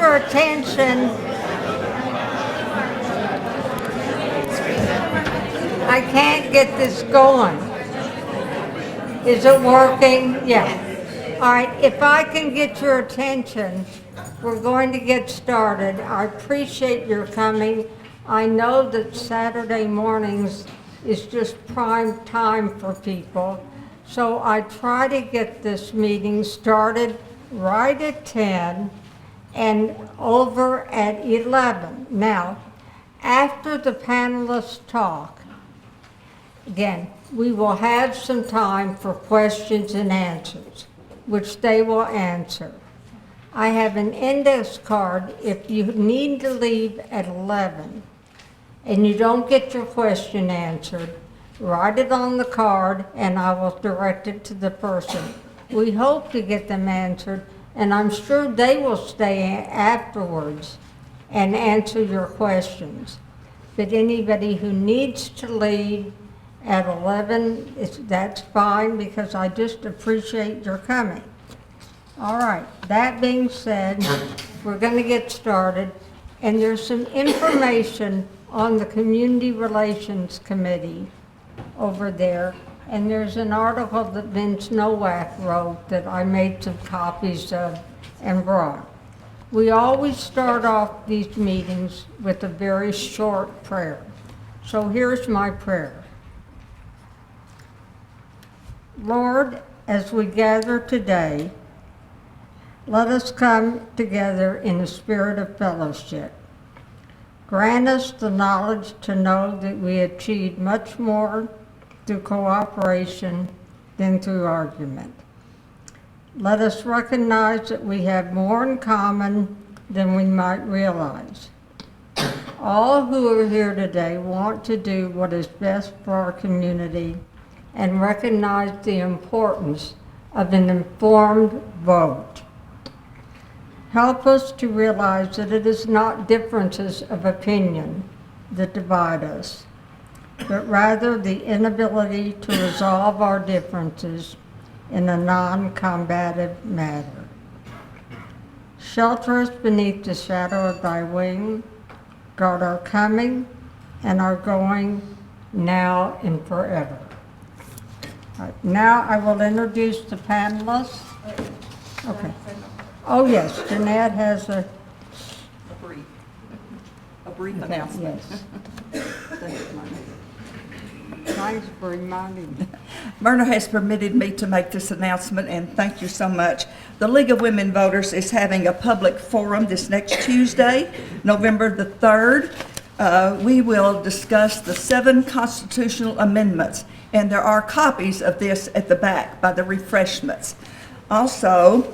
your attention, I can't get this going. Is it working? Yeah. All right, if I can get your attention, we're going to get started. I appreciate your coming. I know that Saturday mornings is just prime time for people. So I try to get this meeting started right at 10 and over at 11. Now, after the panelists talk, again, we will have some time for questions and answers, which they will answer. I have an index card if you need to leave at 11 and you don't get your question answered, write it on the card and I will direct it to the person. We hope to get them answered, and I'm sure they will stay afterwards and answer your questions. But anybody who needs to leave at 11, that's fine, because I just appreciate your coming. All right, that being said, we're going to get started, and there's some information on the Community Relations Committee over there, and there's an article that Vince Nowak wrote that I made some copies of and brought. We always start off these meetings with a very short prayer. So here's my prayer. Lord, as we gather today, let us come together in a spirit of fellowship. Grant us the knowledge to know that we achieve much more through cooperation than through argument. Let us recognize that we have more in common than we might realize. All who are here today want to do what is best for our community and recognize the importance of an informed vote. Help us to realize that it is not differences of opinion that divide us, but rather the inability to resolve our differences in a non-combative manner. Shelter us beneath the shadow of thy wing, guard our coming and our going now and forever. All right, now I will introduce the panelists. Okay. Oh yes, Jeanette has a brief announcement. Yes. Thanks for reminding me. Myrna has permitted me to make this announcement, and thank you so much. The League of Women Voters is having a public forum this next Tuesday, November the 3rd. We will discuss the 7 constitutional amendments, and there are copies of this at the back by the refreshments. Also,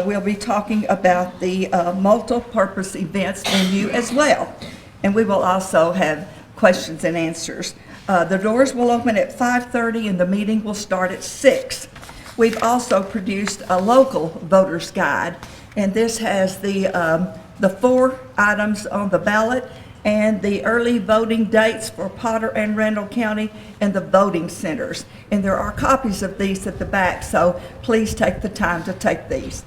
we'll be talking about the multi-purpose events venue as well, and we will also have questions and answers. The doors will open at 5:30 and the meeting will start at 6. We've also produced a local voters guide, and this has the 4 items on the ballot and the early voting dates for Potter and Randall County and the voting centers. And there are copies of these at the back, so please take the time to take these.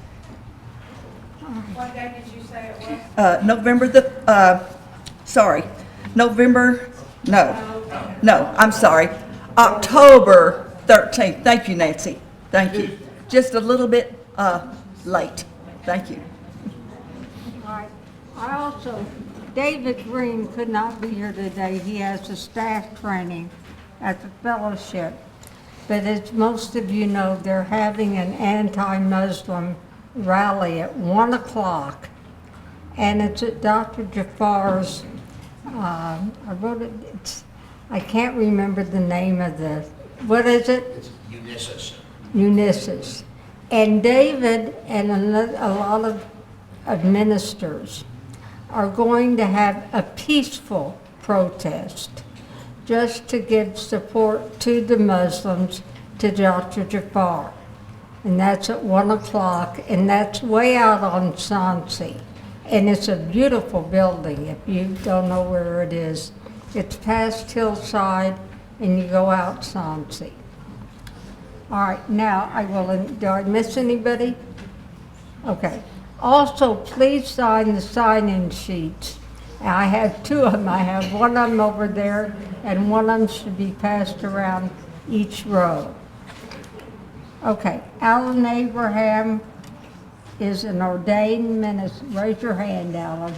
What day did you say it was? I'm sorry, October 13th. Thank you, Nancy. Thank you. Just a little bit late. Thank you. All right. I also, David Green could not be here today. He has a staff training at the fellowship. But as most of you know, they're having an anti-Muslim rally at 1 o'clock. And it's at Dr. Jafar's, I wrote it, I can't remember the name of the, what is it? It's Unisys. And David and a lot of ministers are going to have a peaceful protest just to give support to the Muslims, to Dr. Jafar. And that's at 1 o'clock, and that's way out on Sansi. And it's a beautiful building if you don't know where it is. It's past Hillside, and you go out Sansi. All right, now do I miss anybody? Okay. Also, please sign the sign-in sheets. I have two of them. I have one of them over there, and one of them should be passed around each row. Okay, Alan Abraham is an ordained minister. Raise your hand, Alan.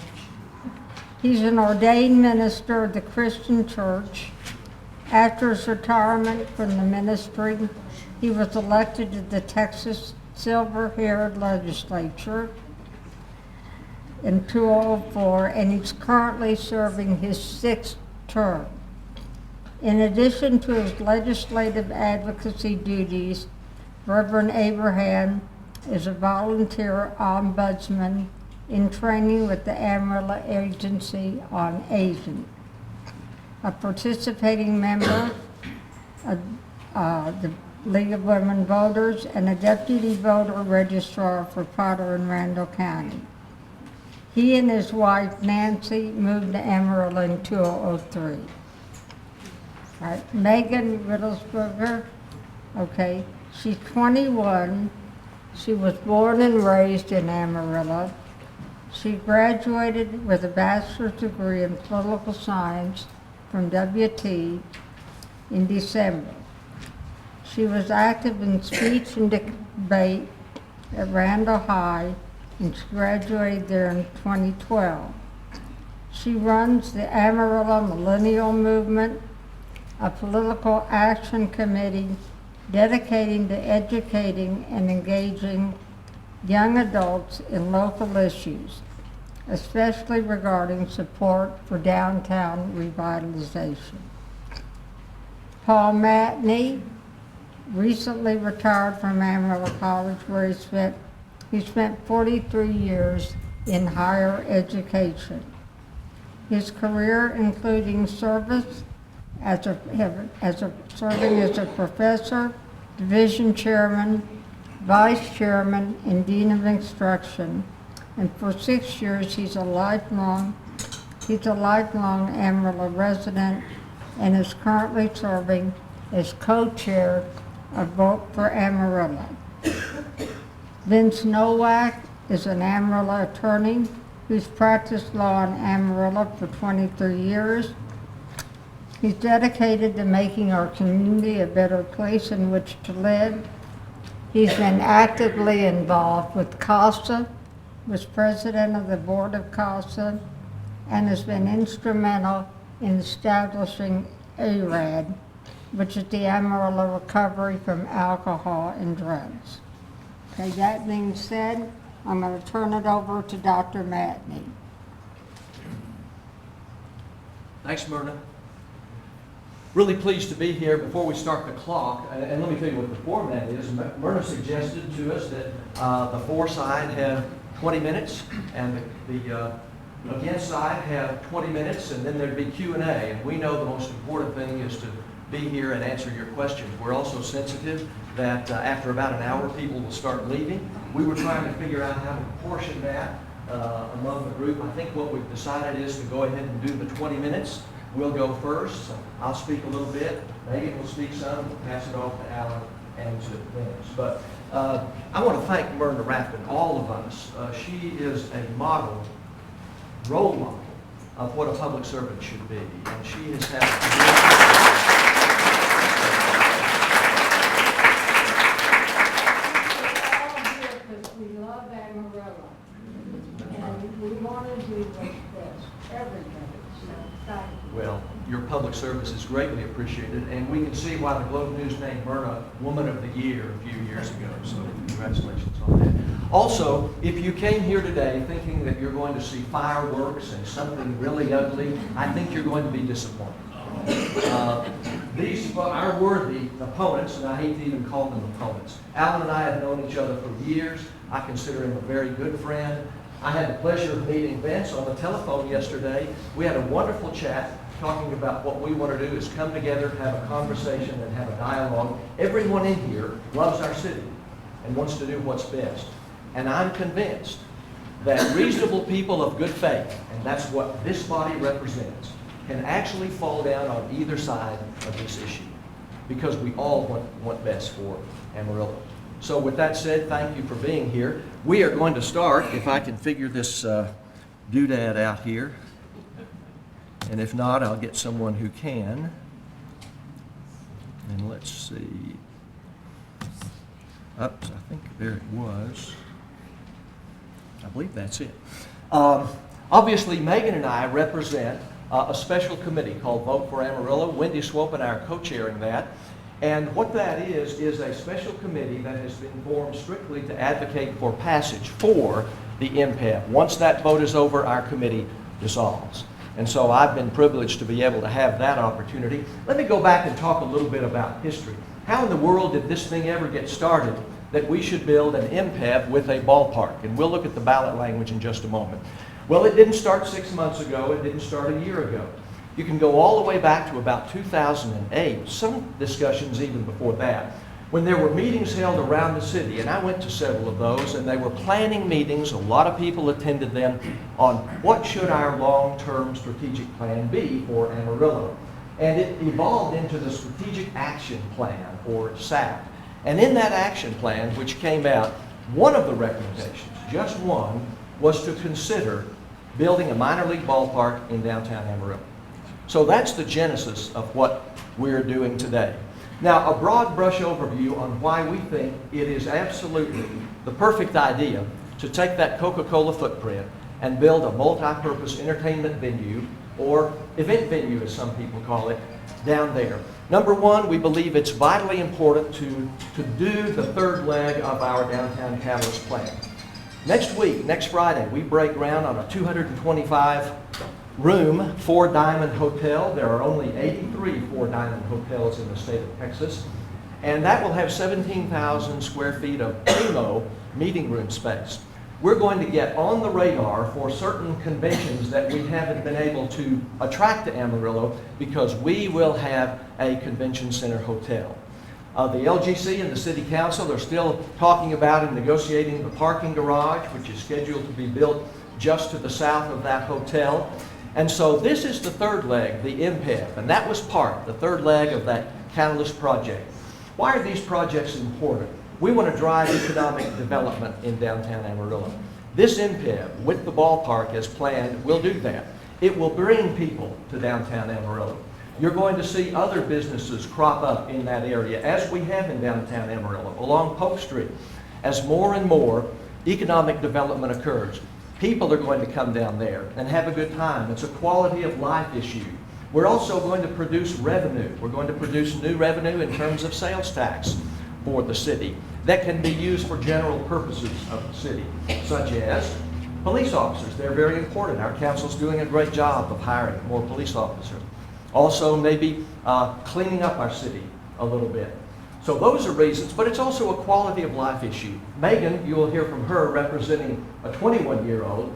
He's an ordained minister of the Christian Church. After his retirement from the ministry, he was elected to the Texas Silver-Haired Legislature in 2004, and he's currently serving his 6th term. In addition to his legislative advocacy duties, Reverend Abraham is a volunteer ombudsman in training with the Amarillo Agency on Aging, a participating member of the League of Women Voters, and a deputy voter registrar for Potter and Randall County. He and his wife Nancy moved to Amarillo in 2003. All right, Megan Riddlesberger, okay, she's 21. She was born and raised in Amarillo. She graduated with a bachelor's degree in political science from WT in December. She was active in speech and debate at Randall High, and she graduated there in 2012. She runs the Amarillo Millennial Movement, a political action committee dedicated to educating and engaging young adults in local issues, especially regarding support for downtown revitalization. Paul Matney recently retired from Amarillo College, where he spent 43 years in higher education. His career, including service serving as a professor, division chairman, vice chairman, and dean of instruction, and for 6 years he's a lifelong Amarillo resident and is currently serving as co-chair of Vote for Amarillo. Vince Nowak is an Amarillo attorney who's practiced law in Amarillo for 23 years. He's dedicated to making our community a better place in which to live. He's been actively involved with CASA, was president of the board of CASA, and has been instrumental in establishing ARAD, which is the Amarillo Recovery from Alcohol and Drugs. Okay, that being said, I'm going to turn it over to Dr. Matney. Thanks, Myrna. Really pleased to be here. Before we start the clock, and let me tell you what the format is. Myrna suggested to us that the for side have 20 minutes, and the against side have 20 minutes, and then there'd be Q&A. And we know the most important thing is to be here and answer your questions. We're also sensitive that after about an hour, people will start leaving. We were trying to figure out how to portion that among the group. I think what we've decided is to go ahead and do the 20 minutes. We'll go first. So I'll speak a little bit. Megan will speak some. We'll pass it off to Alan and to Vince. But I want to thank Myrna Rathbun, all of us. She is a model, role model of what a public servant should be. And she has had We love Amarillo, and we want to do what's best, everybody, so thank you. Well, your public service is greatly appreciated, and we can see why the Globe News named Myrna Woman of the Year a few years ago, so congratulations on that. Also, if you came here today thinking that you're going to see fireworks and something really ugly, I think you're going to be disappointed. These are our worthy opponents, and I hate to even call them opponents. Alan and I have known each other for years. I consider him a very good friend. I had the pleasure of meeting Vince on the telephone yesterday. We had a wonderful chat talking about what we want to do is come together, have a conversation, and have a dialogue. Everyone in here loves our city and wants to do what's best. And I'm convinced that reasonable people of good faith, and that's what this body represents, can actually fall down on either side of this issue because we all want best for Amarillo. So with that said, thank you for being here. We are going to start, if I can figure this doodad out here. And if not, I'll get someone who can. And let's see. Oops, I think there it was. I believe that's it. Obviously, Megan and I represent a special committee called Vote for Amarillo. Wendy Swope and I are co-chairing that. And what that is a special committee that has been formed strictly to advocate for passage for the MPEB. Once that vote is over, our committee dissolves. And so I've been privileged to be able to have that opportunity. Let me go back and talk a little bit about history. How in the world did this thing ever get started that we should build an MPEB with a ballpark? And we'll look at the ballot language in just a moment. Well, it didn't start 6 months ago. It didn't start a year ago. You can go all the way back to about 2008, some discussions even before that, when there were meetings held around the city, and I went to several of those, and they were planning meetings, a lot of people attended them, on what should our long-term strategic plan be for Amarillo. And it evolved into the Strategic Action Plan, or SAP. And in that action plan, which came out, one of the recommendations, just one, was to consider building a minor league ballpark in downtown Amarillo. So that's the genesis of what we're doing today. Now, a broad brush overview on why we think it is absolutely the perfect idea to take that Coca-Cola footprint and build a multi-purpose entertainment venue, or event venue as some people call it, down there. Number one, we believe it's vitally important to do the third leg of our Downtown Catalyst plan. Next week, next Friday, we break ground on a 225-room four-diamond hotel. There are only 83 four-diamond hotels in the state of Texas. And that will have 17,000 square feet of primo meeting room space. We're going to get on the radar for certain conventions that we haven't been able to attract to Amarillo because we will have a convention center hotel. The LGC and the City Council are still talking about and negotiating the parking garage, which is scheduled to be built just to the south of that hotel. And so this is the third leg, the MPEB, and that was the third leg of that Catalyst project. Why are these projects important? We want to drive economic development in downtown Amarillo. This MPEB, with the ballpark as planned, will do that. It will bring people to downtown Amarillo. You're going to see other businesses crop up in that area, as we have in downtown Amarillo, along Polk Street. As more and more economic development occurs, people are going to come down there and have a good time. It's a quality of life issue. We're also going to produce revenue. We're going to produce new revenue in terms of sales tax for the city that can be used for general purposes of the city, such as police officers. They're very important. Our council's doing a great job of hiring more police officers. Also, maybe cleaning up our city a little bit. So those are reasons, but it's also a quality of life issue. Megan, you will hear from her representing a 21-year-old.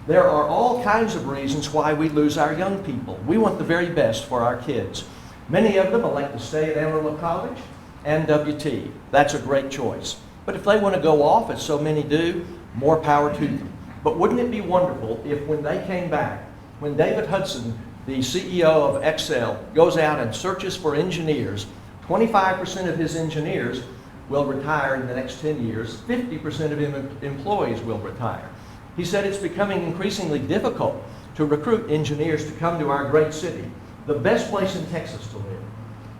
There are all kinds of reasons why we lose our young people. We want the very best for our kids. Many of them elect to stay at Amarillo College and WT. That's a great choice. But if they want to go off, as so many do, more power to them. But wouldn't it be wonderful if when they came back, when David Hudson, the CEO of Excel, goes out and searches for engineers, 25% of his engineers will retire in the next 10 years, 50% of employees will retire. He said it's becoming increasingly difficult to recruit engineers to come to our great city, the best place in Texas to live.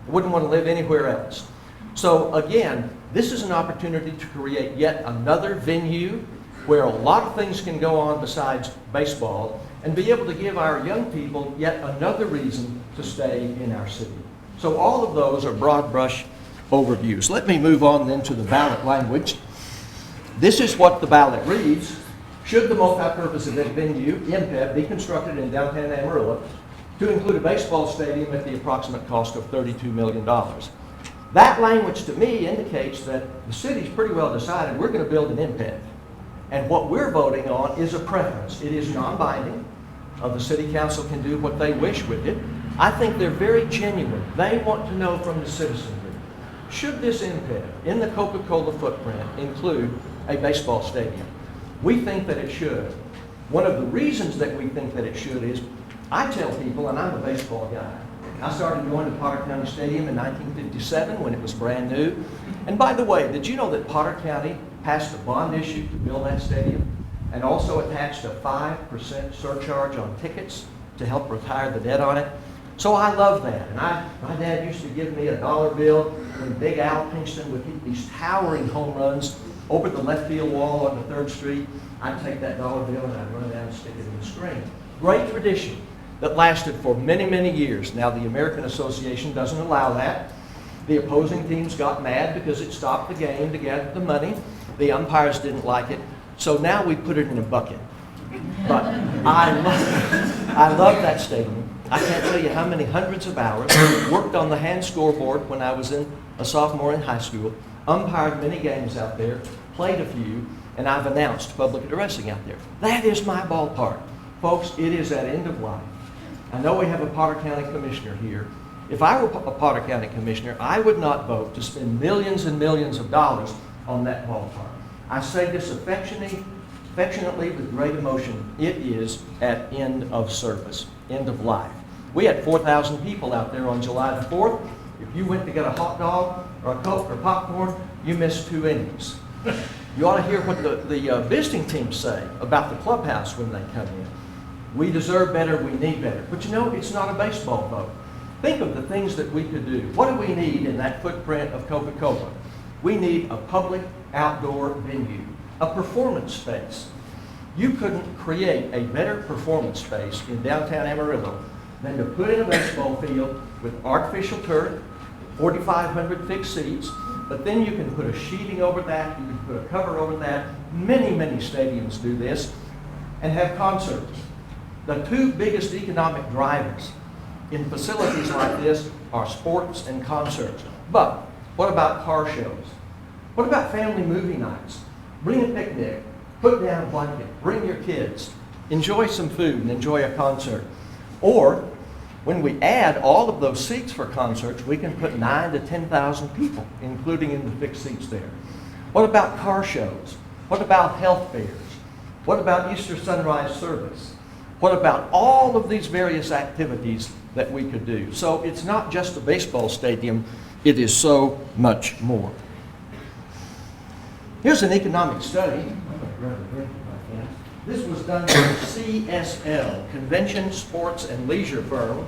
I wouldn't want to live anywhere else. So again, this is an opportunity to create yet another venue where a lot of things can go on besides baseball, and be able to give our young people yet another reason to stay in our city. So all of those are broad brush overviews. Let me move on then to the ballot language. This is what the ballot reads. Should the multi-purpose event venue, MPEB, be constructed in downtown Amarillo to include a baseball stadium at the approximate cost of $32 million? That language to me indicates that the city's pretty well decided we're going to build an MPEB. And what we're voting on is a preference. It is non-binding. The city council can do what they wish with it. I think they're very genuine. They want to know from the citizenry, should this MPEB in the Coca-Cola footprint include a baseball stadium? We think that it should. One of the reasons that we think that it should is, I tell people, and I'm a baseball guy, I started going to Potter County Stadium in 1957 when it was brand new. And by the way, did you know that Potter County passed a bond issue to build that stadium and also attached a 5% surcharge on tickets to help retire the debt on it? So I love that. And my dad used to give me a dollar bill when Big Al Pinkston would hit these towering home runs over the left field wall on the 3rd Street. I'd take that dollar bill and I'd run down and stick it in the screen. Great tradition that lasted for many, many years. Now the American Association doesn't allow that. The opposing teams got mad because it stopped the game to get the money. The umpires didn't like it. So now we put it in a bucket. But I love that stadium. I can't tell you how many hundreds of hours. Worked on the hand scoreboard when I was a sophomore in high school. Umpired many games out there. Played a few. And I've announced public addressing out there. That is my ballpark. Folks, it is at end of life. I know we have a Potter County Commissioner here. If I were a Potter County Commissioner, I would not vote to spend millions and millions of dollars on that ballpark. I say this affectionately with great emotion. It is at end of service, end of life. We had 4,000 people out there on July the 4th. If you went to get a hot dog or a Coke or popcorn, you missed 2 innings. You ought to hear what the visiting teams say about the clubhouse when they come in. We deserve better, we need better. But you know, it's not a baseball vote. Think of the things that we could do. What do we need in that footprint of Coca-Cola? We need a public outdoor venue, a performance space. You couldn't create a better performance space in downtown Amarillo than to put in a baseball field with artificial turf, 4,500 fixed seats, but then you can put a sheeting over that, you can put a cover over that. Many, many stadiums do this, and have concerts. The 2 biggest economic drivers in facilities like this are sports and concerts. But what about car shows? What about family movie nights? Bring a picnic, put down a blanket, bring your kids, enjoy some food and enjoy a concert. Or when we add all of those seats for concerts, we can put 9,000 to 10,000 people, including in the fixed seats there. What about car shows? What about health fairs? What about Easter sunrise service? What about all of these various activities that we could do? So it's not just a baseball stadium, it is so much more. Here's an economic study. This was done by CSL, Convention, Sports, and Leisure Firm,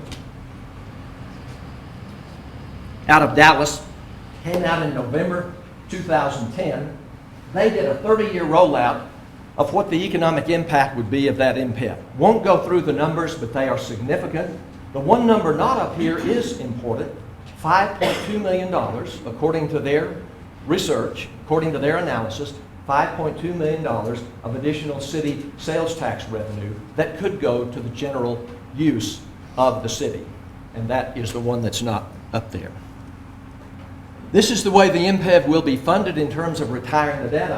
out of Dallas. Came out in November 2010. They did a 30-year rollout of what the economic impact would be of that MPEP. Won't go through the numbers, but they are significant. The one number not up here is important. $5.2 million, according to their research, according to their analysis, $5.2 million of additional city sales tax revenue that could go to the general use of the city. And that is the one that's not up there. This is the way the MPEV will be funded in terms of retiring the debt.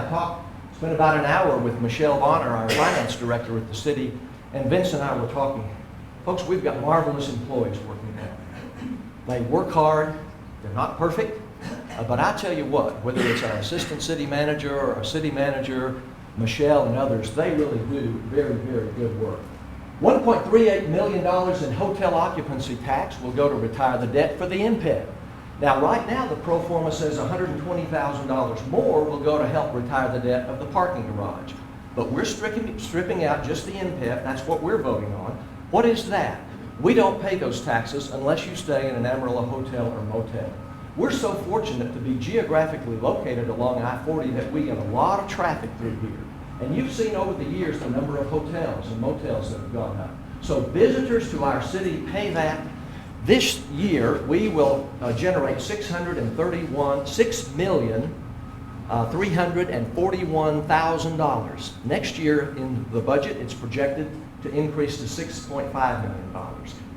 Spent about an hour with Michelle Bonner, our finance director at the city, and Vince and I were talking. Folks, we've got marvelous employees working there. They work hard. They're not perfect. But I tell you what, whether it's our assistant city manager or our city manager, Michelle and others, they really do very, very good work. $1.38 million in hotel occupancy tax will go to retire the debt for the MPEV. Now, right now, the pro forma says $120,000 more will go to help retire the debt of the parking garage. But we're stripping out just the MPEV. That's what we're voting on. What is that? We don't pay those taxes unless you stay in an Amarillo hotel or motel. We're so fortunate to be geographically located along I-40 that we get a lot of traffic through here. And you've seen over the years the number of hotels and motels that have gone up. So visitors to our city pay that. This year, we will generate $6,341,000. Next year in the budget, it's projected to increase to $6.5 million.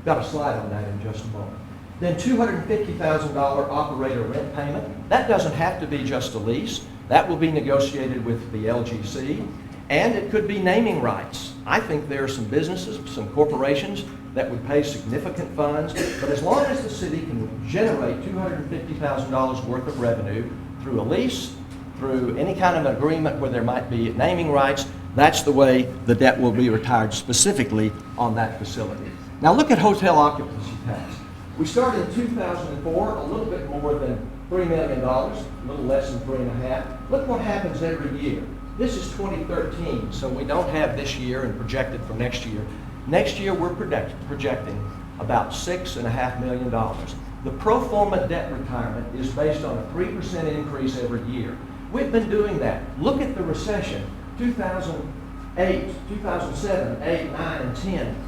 Got a slide on that in just a moment. Then $250,000 operator rent payment. That doesn't have to be just a lease. That will be negotiated with the LGC. And it could be naming rights. I think there are some businesses, some corporations that would pay significant funds, but as long as the city can generate $250,000 worth of revenue through a lease, through any kind of agreement where there might be naming rights, that's the way the debt will be retired specifically on that facility. Now look at hotel occupancy tax. We started in 2004, a little bit more than $3 million, a little less than 3.5. Look what happens every year. This is 2013, so we don't have this year and projected for next year. Next year, we're projecting about $6.5 million. The pro forma debt retirement is based on a 3% increase every year. We've been doing that. Look at the recession, 2008, 2007, 8, 9, and 10.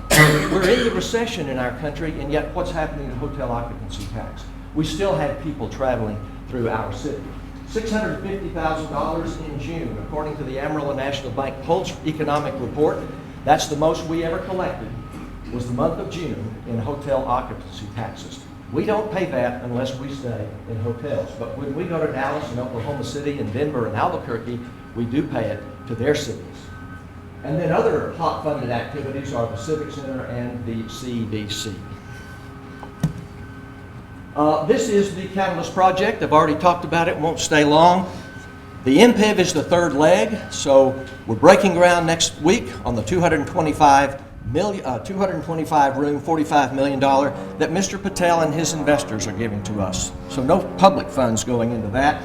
We're in the recession in our country, and yet what's happening to hotel occupancy tax? We still have people traveling through our city. $650,000 in June, according to the Amarillo National Bank Pulse Economic Report. That's the most we ever collected, was the month of June in hotel occupancy taxes. We don't pay that unless we stay in hotels. But when we go to Dallas and Oklahoma City and Denver and Albuquerque, we do pay it to their cities. And then other hot funded activities are the Civic Center and the CDC. This is the Catalyst Project. I've already talked about it, won't stay long. The MPEV is the third leg, so we're breaking ground next week on the 225 room, $45 million that Mr. Patel and his investors are giving to us. So no public funds going into that.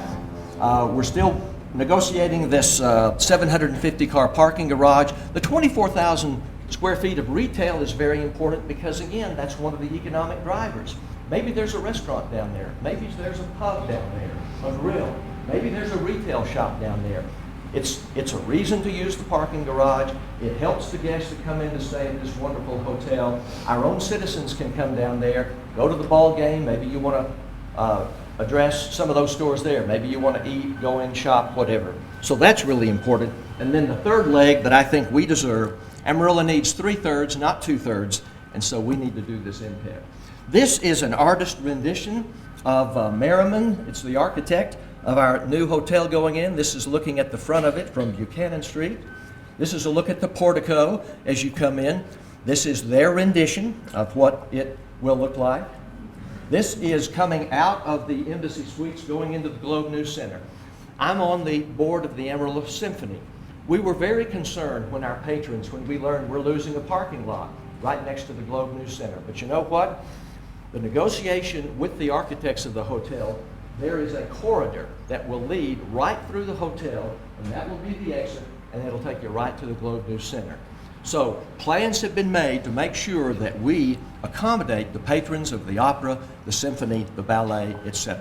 We're still negotiating this 750 car parking garage. The 24,000 square feet of retail is very important because, again, that's one of the economic drivers. Maybe there's a restaurant down there. Maybe there's a pub down there, a grill. Maybe there's a retail shop down there. It's a reason to use the parking garage. It helps the guests that come in to stay at this wonderful hotel. Our own citizens can come down there, go to the ball game. Maybe you want to address some of those stores there. Maybe you want to eat, go in, shop, whatever. So that's really important. And then the third leg that I think we deserve, Amarillo needs 3/3, not 2/3, and so we need to do this MPEV. This is an artist rendition of Merriman. It's the architect of our new hotel going in. This is looking at the front of it from Buchanan Street. This is a look at the portico as you come in. This is their rendition of what it will look like. This is coming out of the Embassy Suites going into the Globe News Center. I'm on the board of the Amarillo Symphony. We were very concerned when our patrons, when we learned we're losing a parking lot right next to the Globe News Center. But you know what? The negotiation with the architects of the hotel, there is a corridor that will lead right through the hotel, and that will be the exit, and it'll take you right to the Globe News Center. So plans have been made to make sure that we accommodate the patrons of the opera, the symphony, the ballet, etc.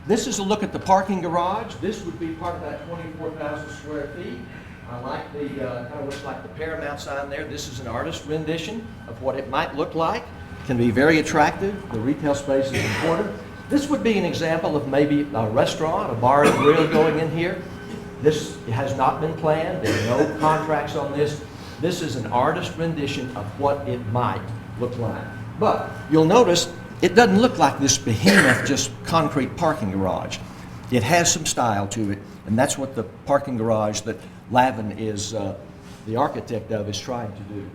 This is a look at the parking garage. This would be part of that 24,000 square feet. I like the, kind of looks like the Paramount sign there. This is an artist rendition of what it might look like. It can be very attractive. The retail space is important. This would be an example of maybe a restaurant, a bar and grill going in here. This has not been planned. There are no contracts on this. This is an artist rendition of what it might look like. But you'll notice it doesn't look like this behemoth, just concrete parking garage. It has some style to it, and that's what the parking garage that Lavin is the architect of is trying to do.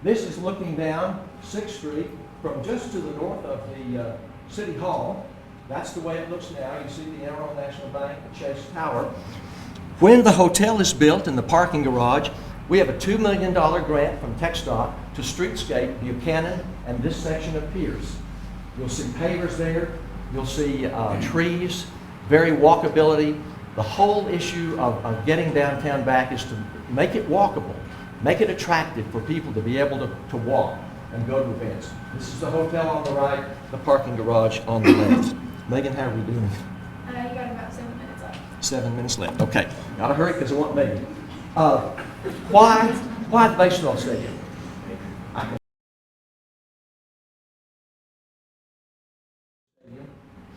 This is looking down 6th Street from just to the north of the City Hall. That's the way it looks now. You see the Amarillo National Bank, the Chase Tower. When the hotel is built in the parking garage, we have a $2 million grant from TxDOT to streetscape Buchanan and this section of Pierce. You'll see pavers there. You'll see trees, very walkability. The whole issue of getting downtown back is to make it walkable, make it attractive for people to be able to walk and go to events. This is the hotel on the right, the parking garage on the left. Megan, how are we doing? You got about 7 minutes left. 7 minutes left. Okay, gotta hurry because I want Megan. Why the baseball stadium?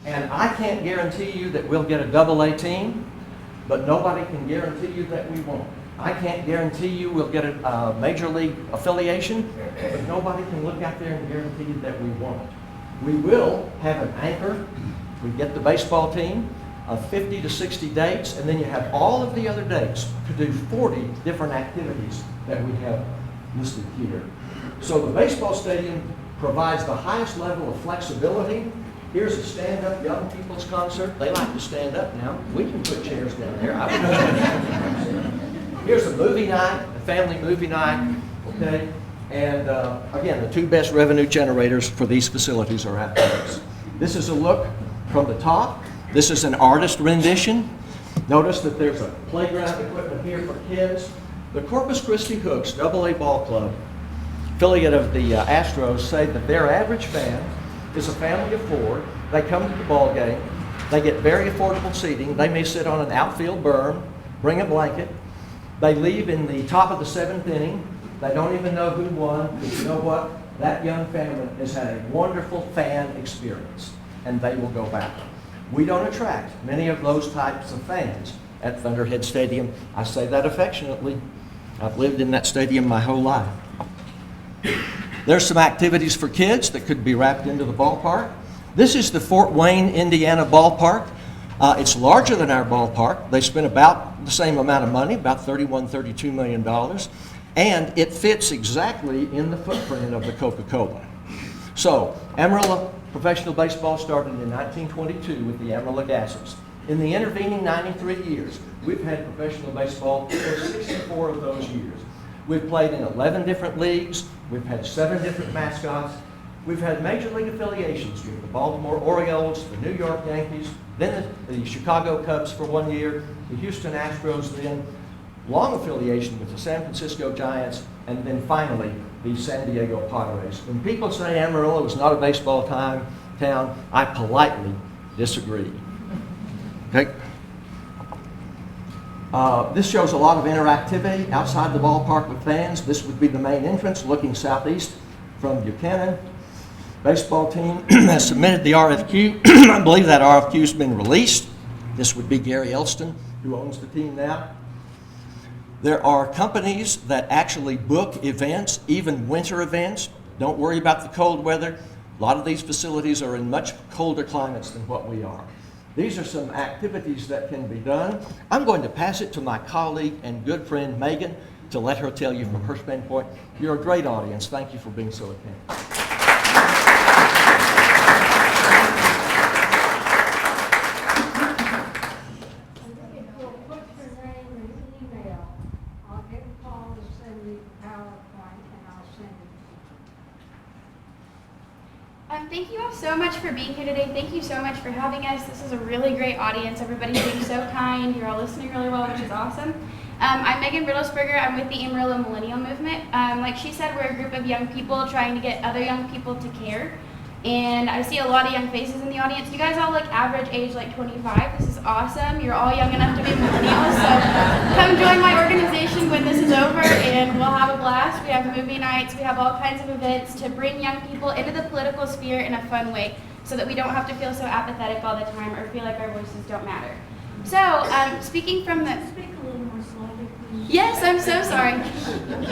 And I can't guarantee you that we'll get a AA team, but nobody can guarantee you that we won't. I can't guarantee you we'll get a major league affiliation, but nobody can look out there and guarantee you that we won't. We will have an anchor. We get the baseball team of 50 to 60 dates, and then you have all of the other dates to do 40 different activities that we have listed here. So the baseball stadium provides the highest level of flexibility. Here's a stand-up young people's concert. They like to stand up now. We can put chairs down there. I would Here's a movie night, a family movie night. Okay. And again, the two best revenue generators for these facilities are athletics. This is a look from the top. This is an artist rendition. Notice that there's a playground equipment here for kids. The Corpus Christi Hooks AA Ball Club, affiliate of the Astros, say that their average fan is a family of four. They come to the ball game. They get very affordable seating. They may sit on an outfield berm, bring a blanket. They leave in the top of the seventh inning. They don't even know who won, but you know what? That young family has had a wonderful fan experience, and they will go back. We don't attract many of those types of fans at Thunderhead Stadium. I say that affectionately. I've lived in that stadium my whole life. There's some activities for kids that could be wrapped into the ballpark. This is the Fort Wayne, Indiana ballpark. It's larger than our ballpark. They spent about the same amount of money, about $32 million. And it fits exactly in the footprint of the Coca-Cola. So, Amarillo professional baseball started in 1922 with the Amarillo Gassers. In the intervening 93 years, we've had professional baseball for 64 of those years. We've played in 11 different leagues. We've had 7 different mascots. We've had major league affiliations with the Baltimore Orioles, the New York Yankees, then the Chicago Cubs for 1 year, the Houston Astros then, long affiliation with the San Francisco Giants, and then finally the San Diego Padres. When people say Amarillo is not a baseball town, I politely disagree. Okay. This shows a lot of interactivity outside the ballpark with fans. This would be the main entrance looking southeast from Buchanan. Baseball team has submitted the RFQ. I believe that RFQ has been released. This would be Gary Elston, who owns the team now. There are companies that actually book events, even winter events. Don't worry about the cold weather. A lot of these facilities are in much colder climates than what we are. These are some activities that can be done. I'm going to pass it to my colleague and good friend Megan to let her tell you from her standpoint. You're a great audience. Thank you for being so attentive. Thank you all so much for being here today. Thank you so much for having us. This is a really great audience. Everybody's being so kind. You're all listening really well, which is awesome. I'm Megan Riddlesberger. I'm with the Amarillo Millennial Movement. Like she said, we're a group of young people trying to get other young people to care. And I see a lot of young faces in the audience. You guys all look average age like 25. This is awesome. You're all young enough to be millennials. So come join my organization when this is over and we'll have a blast. We have movie nights. We have all kinds of events to bring young people into the political sphere in a fun way so that we don't have to feel so apathetic all the time or feel like our voices don't matter. So speaking from the... Speak a little more slowly, please. Yes, I'm so sorry.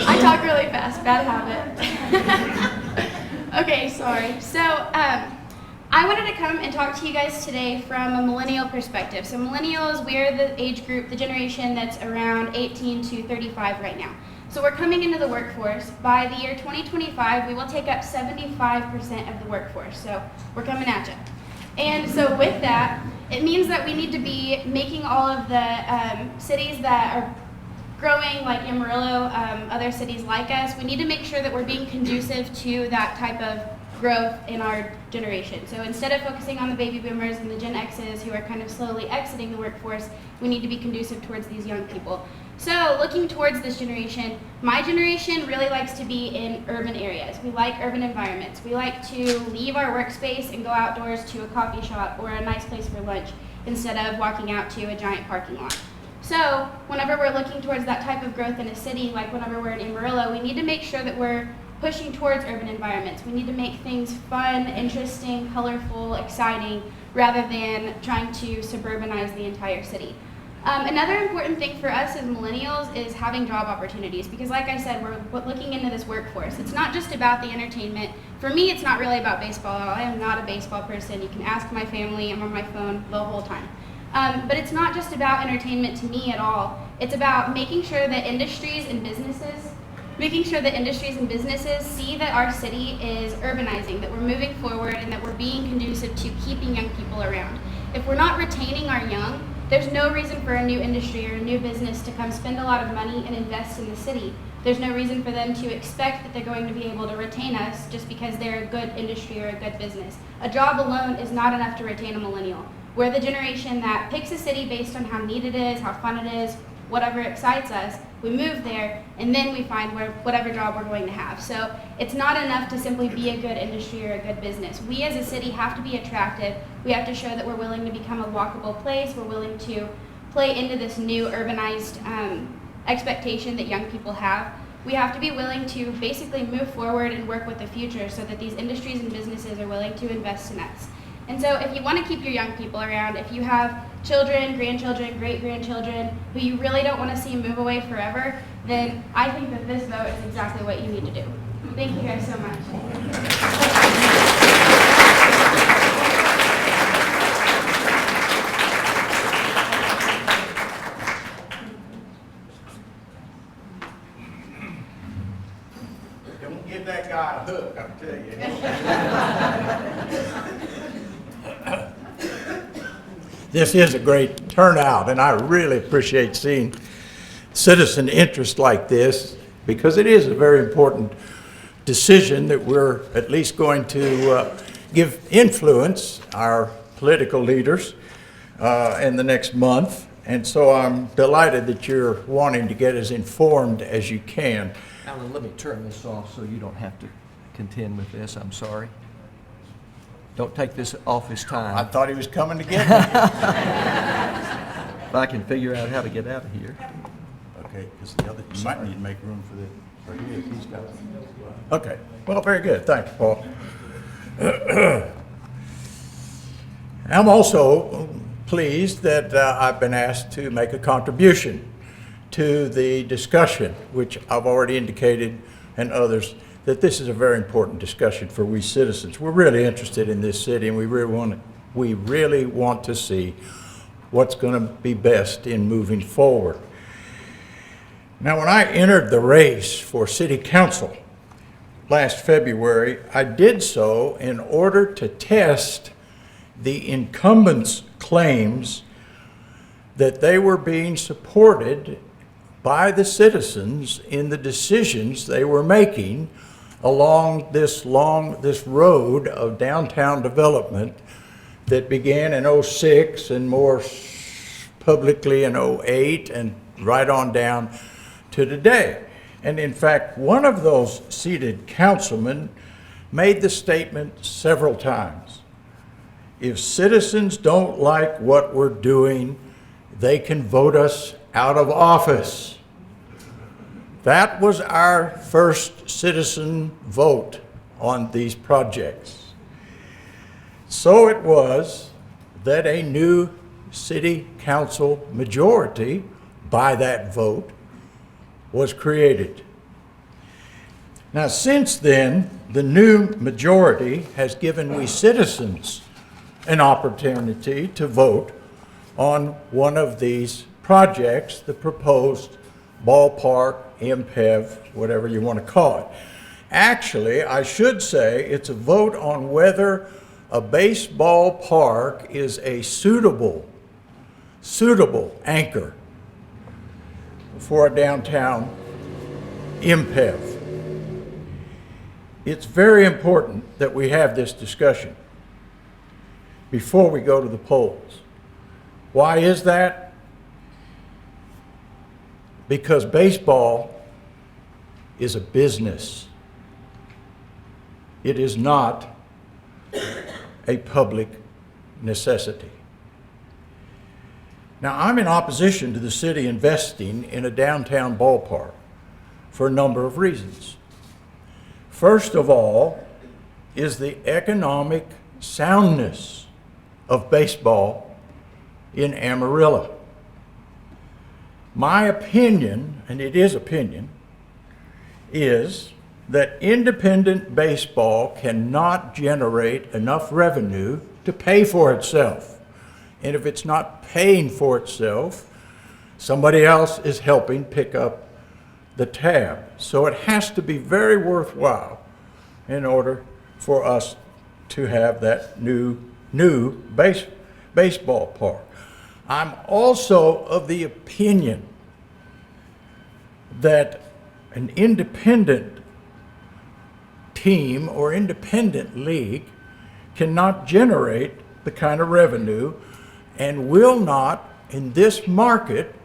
I talk really fast. Bad habit. Okay, sorry. So I wanted to come and talk to you guys today from a millennial perspective. So millennials, we're the age group, the generation that's around 18 to 35 right now. So we're coming into the workforce. By the year 2025, we will take up 75% of the workforce. So we're coming at you. And so with that, it means that we need to be making all of the cities that are growing like Amarillo, other cities like us, we need to make sure that we're being conducive to that type of growth in our generation. So instead of focusing on the baby boomers and the Gen X's who are kind of slowly exiting the workforce, we need to be conducive towards these young people. So looking towards this generation, my generation really likes to be in urban areas. We like urban environments. We like to leave our workspace and go outdoors to a coffee shop or a nice place for lunch instead of walking out to a giant parking lot. So whenever we're looking towards that type of growth in a city, like whenever we're in Amarillo, we need to make sure that we're pushing towards urban environments. We need to make things fun, interesting, colorful, exciting, rather than trying to suburbanize the entire city. Another important thing for us as millennials is having job opportunities, because like I said, we're looking into this workforce. It's not just about the entertainment. For me, it's not really about baseball at all. I am not a baseball person. You can ask my family. I'm on my phone the whole time. But it's not just about entertainment to me at all. It's about making sure that industries and businesses see that our city is urbanizing, that we're moving forward, and that we're being conducive to keeping young people around. If we're not retaining our young, There's no reason for a new industry or a new business to come spend a lot of money and invest in the city. There's no reason for them to expect that they're going to be able to retain us just because they're a good industry or a good business. A job alone is not enough to retain a millennial. We're the generation that picks a city based on how neat it is, how fun it is, whatever excites us. We move there, and then we find whatever job we're going to have. So it's not enough to simply be a good industry or a good business. We as a city have to be attractive. We have to show that we're willing to become a walkable place. We're willing to play into this new urbanized expectation that young people have. We have to be willing to basically move forward and work with the future so that these industries and businesses are willing to invest in us. And so if you want to keep your young people around, if you have children, grandchildren, great-grandchildren who you really don't want to see move away forever, then I think that this vote is exactly what you need to do. Thank you guys so much. Don't give that guy a hook, I tell you. This is a great turnout, and I really appreciate seeing citizen interest like this, because it is a very important decision that we're at least going to give influence our political leaders in the next month. And so I'm delighted that you're wanting to get as informed as you can. Alan, let me turn this off so you don't have to contend with this. I'm sorry. Don't take this off his I time. thought he was coming to get me. If I can figure out how to get out of here. Okay, because the other, you might need to make room for his, he's got it. Okay, well, very good. Thank you, Paul. I'm also pleased that I've been asked to make a contribution to the discussion, which I've already indicated, and others, that this is a very important discussion for we citizens. We're really interested in this city, and we really want to see what's going to be best in moving forward. Now, when I entered the race for city council last February, I did so in order to test the incumbents' claims that they were being supported by the citizens in the decisions they were making along this road of downtown development that began in '06 and more publicly in '08 and right on down to today. And in fact, one of those seated councilmen made the statement several times: if citizens don't like what we're doing, they can vote us out of office. That was our first citizen vote on these projects. So it was that a new city council majority by that vote was created. Now, since then, the new majority has given we citizens an opportunity to vote on one of these projects, the proposed ballpark, MPEV, whatever you want to call it. Actually, I should say it's a vote on whether a baseball park is a suitable anchor for a downtown MPEV. It's very important that we have this discussion before we go to the polls. Why is that? Because baseball is a business. It is not a public necessity. Now, I'm in opposition to the city investing in a downtown ballpark for a number of reasons. First of all is the economic soundness of baseball in Amarillo. My opinion, and it is opinion, is that independent baseball cannot generate enough revenue to pay for itself. And if it's not paying for itself, somebody else is helping pick up the tab. So it has to be very worthwhile in order for us to have that new baseball park. I'm also of the opinion that an independent team or independent league cannot generate the kind of revenue and will not, in this market,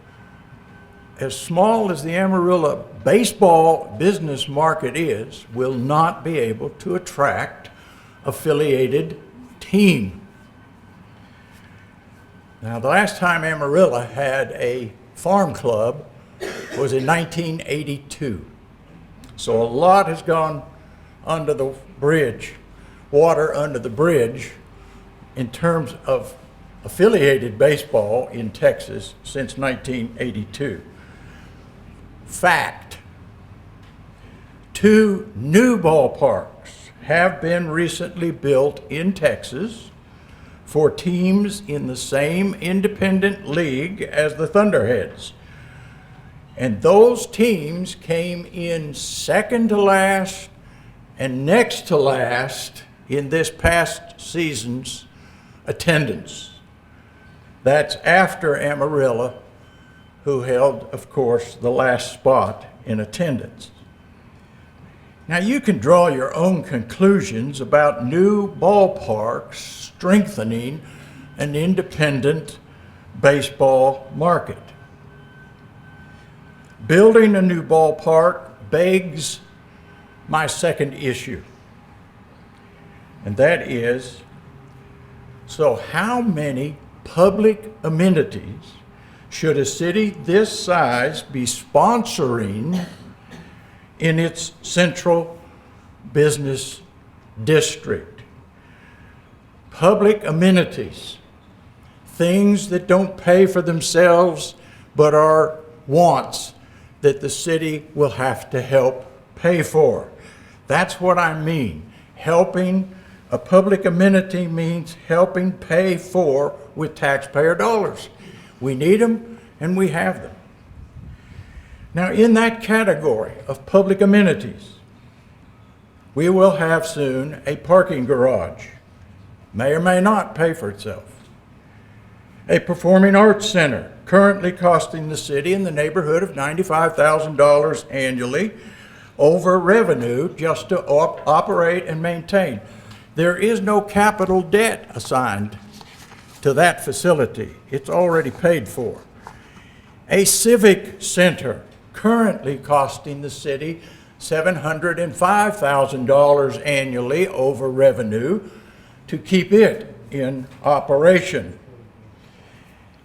as small as the Amarillo baseball business market is, will not be able to attract affiliated team. Now, the last time Amarillo had a farm club was in 1982. So a lot has gone under the bridge, water under the bridge, in terms of affiliated baseball in Texas since 1982. Fact, 2 new ballparks have been recently built in Texas for teams in the same independent league as the Thunderheads. And those teams came in second to last and next to last in this past season's attendance. That's after Amarillo, who held, of course, the last spot in attendance. Now, you can draw your own conclusions about new ballparks strengthening an independent baseball market. Building a new ballpark begs my second issue, and that is, so how many public amenities should a city this size be sponsoring in its central business district? Public amenities, things that don't pay for themselves but are wants that the city will have to help pay for. That's what I mean. Helping a public amenity means helping pay for with taxpayer dollars. We need them and we have them. Now, in that category of public amenities, we will have soon a parking garage. May or may not pay for itself. A performing arts center, currently costing the city in the neighborhood of $95,000 annually over revenue just to operate and maintain. There is no capital debt assigned to that facility. It's already paid for. A civic center, currently costing the city $705,000 annually over revenue to keep it in operation.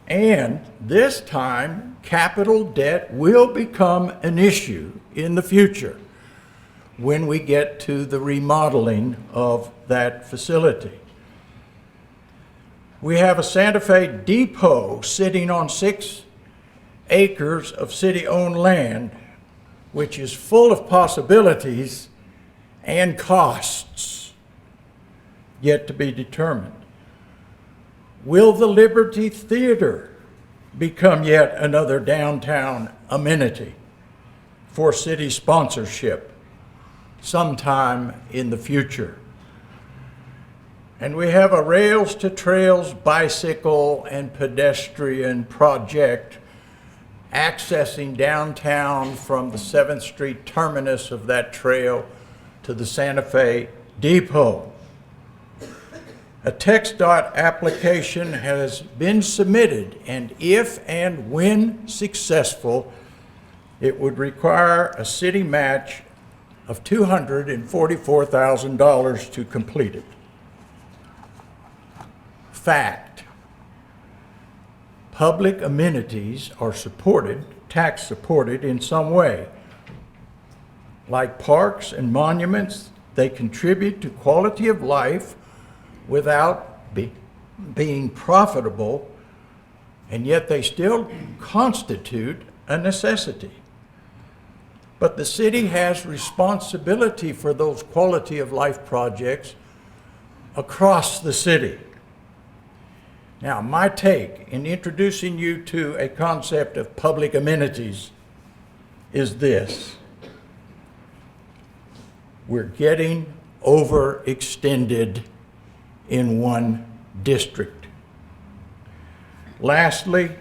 And this time, capital debt will become an issue in the future when we get to the remodeling of that facility. We have a Santa Fe depot sitting on 6 acres of city-owned land, which is full of possibilities and costs yet to be determined. Will the Liberty Theater become yet another downtown amenity for city sponsorship sometime in the future? And we have a Rails to Trails bicycle and pedestrian project accessing downtown from the 7th Street terminus of that trail to the Santa Fe depot. A TxDOT application has been submitted, and if and when successful, it would require a city match of $244,000 to complete it. Fact, public amenities are supported, tax supported in some way. Like parks and monuments, they contribute to quality of life without being profitable, and yet they still constitute a necessity. But the city has responsibility for those quality of life projects across the city. Now, my take in introducing you to a concept of public amenities is this: we're getting overextended in one district. Lastly,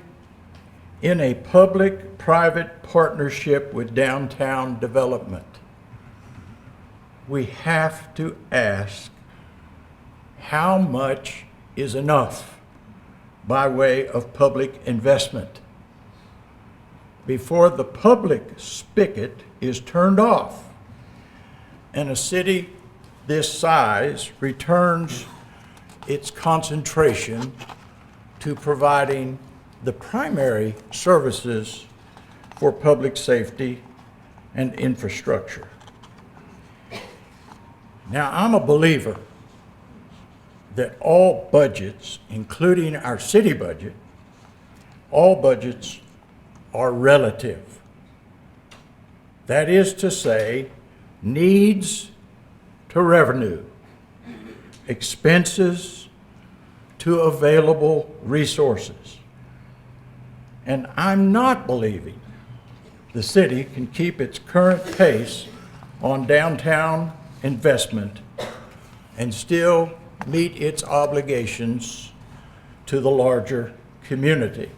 in a public-private partnership with downtown development, we have to ask how much is enough by way of public investment before the public spigot is turned off and a city this size returns its concentration to providing the primary services for public safety and infrastructure. Now, I'm a believer that all budgets, including our city budget, all budgets are relative. That is to say, needs to revenue, expenses to available resources. And I'm not believing the city can keep its current pace on downtown investment and still meet its obligations to the larger community.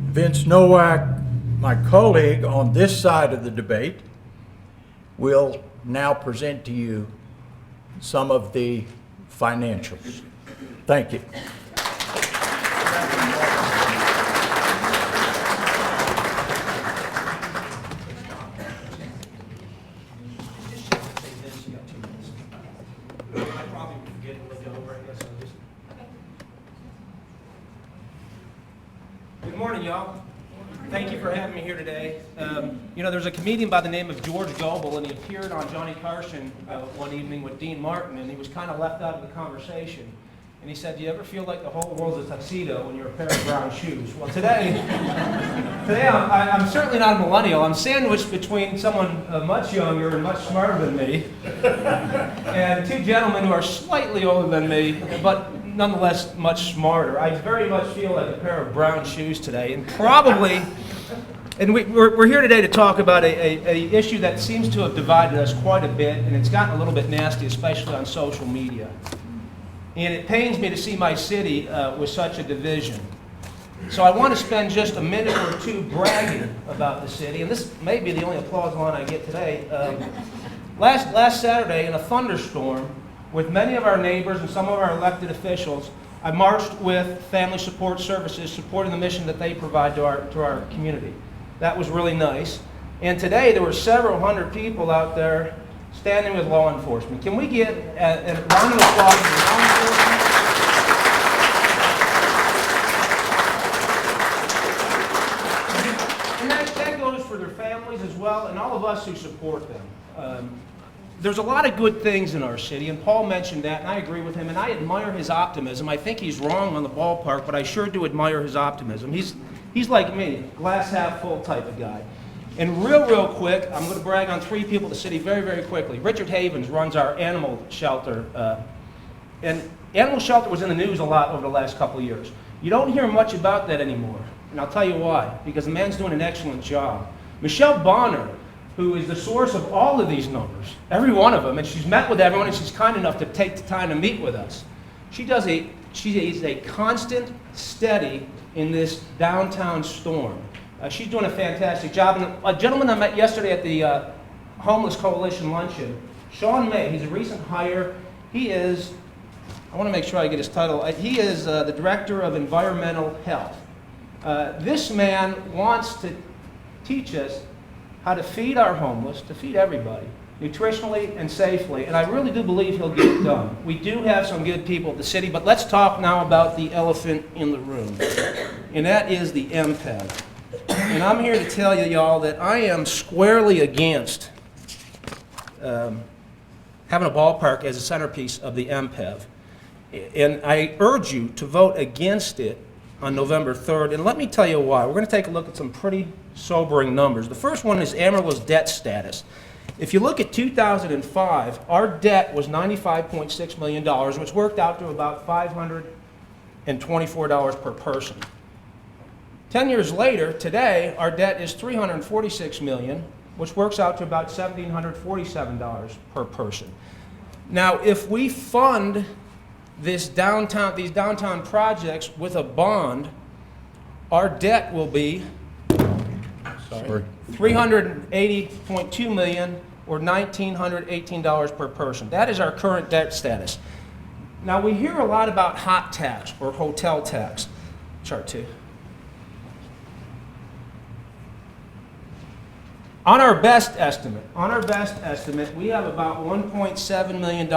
Vince Nowak, my colleague on this side of the debate, will now present to you some of the financials. Thank you. Good morning, y'all. Thank you for having me here today. There's a comedian by the name of George Gobel, and he appeared on Johnny Carson one evening with Dean Martin, and he was kind of left out of the conversation. And he said, "Do you ever feel like the whole world's a tuxedo when you're a pair of brown shoes?" Well, today I'm certainly not a millennial. I'm sandwiched between someone much younger and much smarter than me, and two gentlemen who are slightly older than me, but nonetheless much smarter. I very much feel like a pair of brown shoes today, and probably, we're here today to talk about a issue that seems to have divided us quite a bit, and it's gotten a little bit nasty, especially on social media. And it pains me to see my city with such a division. So I want to spend just a minute or two bragging about the city, and this may be the only applause line I get today. Last Saturday, in a thunderstorm, with many of our neighbors and some of our elected officials, I marched with Family Support Services, supporting the mission that they provide to our community. That was really nice. And today there were several hundred people out there standing with law enforcement. Can we get a round of applause for law enforcement? And that goes for their families as well, and all of us who support them. There's a lot of good things in our city, and Paul mentioned that, and I agree with him, and I admire his optimism. I think he's wrong on the ballpark, but I sure do admire his optimism. He's like me, glass half full type of guy. And real quick, I'm going to brag on three people in the city very quickly. Richard Havens runs our animal shelter, and animal shelter was in the news a lot over the last couple of years. You don't hear much about that anymore, and I'll tell you why, because the man's doing an excellent job. Michelle Bonner, who is the source of all of these numbers, every one of them, and she's met with everyone, and she's kind enough to take the time to meet with us. She is a constant, steady in this downtown storm. She's doing a fantastic job. And a gentleman I met yesterday at the Homeless Coalition luncheon, Sean May, he's a recent hire. He is, I want to make sure I get his title, he is the Director of Environmental Health. This man wants to teach us how to feed our homeless, to feed everybody, nutritionally and safely, and I really do believe he'll get it done. We do have some good people at the city, but let's talk now about the elephant in the room, and that is the MPEV. And I'm here to tell you, y'all, that I am squarely against having a ballpark as a centerpiece of the MPEV, and I urge you to vote against it on November 3rd, and let me tell you why. We're going to take a look at some pretty sobering numbers. The first one is Amarillo's debt status. If you look at 2005, our debt was $95.6 million, which worked out to about $524 per person. 10 years later, today, our debt is $346 million, which works out to about $1,747 per person. Now, if we fund these downtown projects with a bond, our debt will be $380.2 million, or $1,918 per person. That is our current debt status. Now, we hear a lot about hot tax or hotel tax. Chart 2. On our best estimate, we have about $1.7 million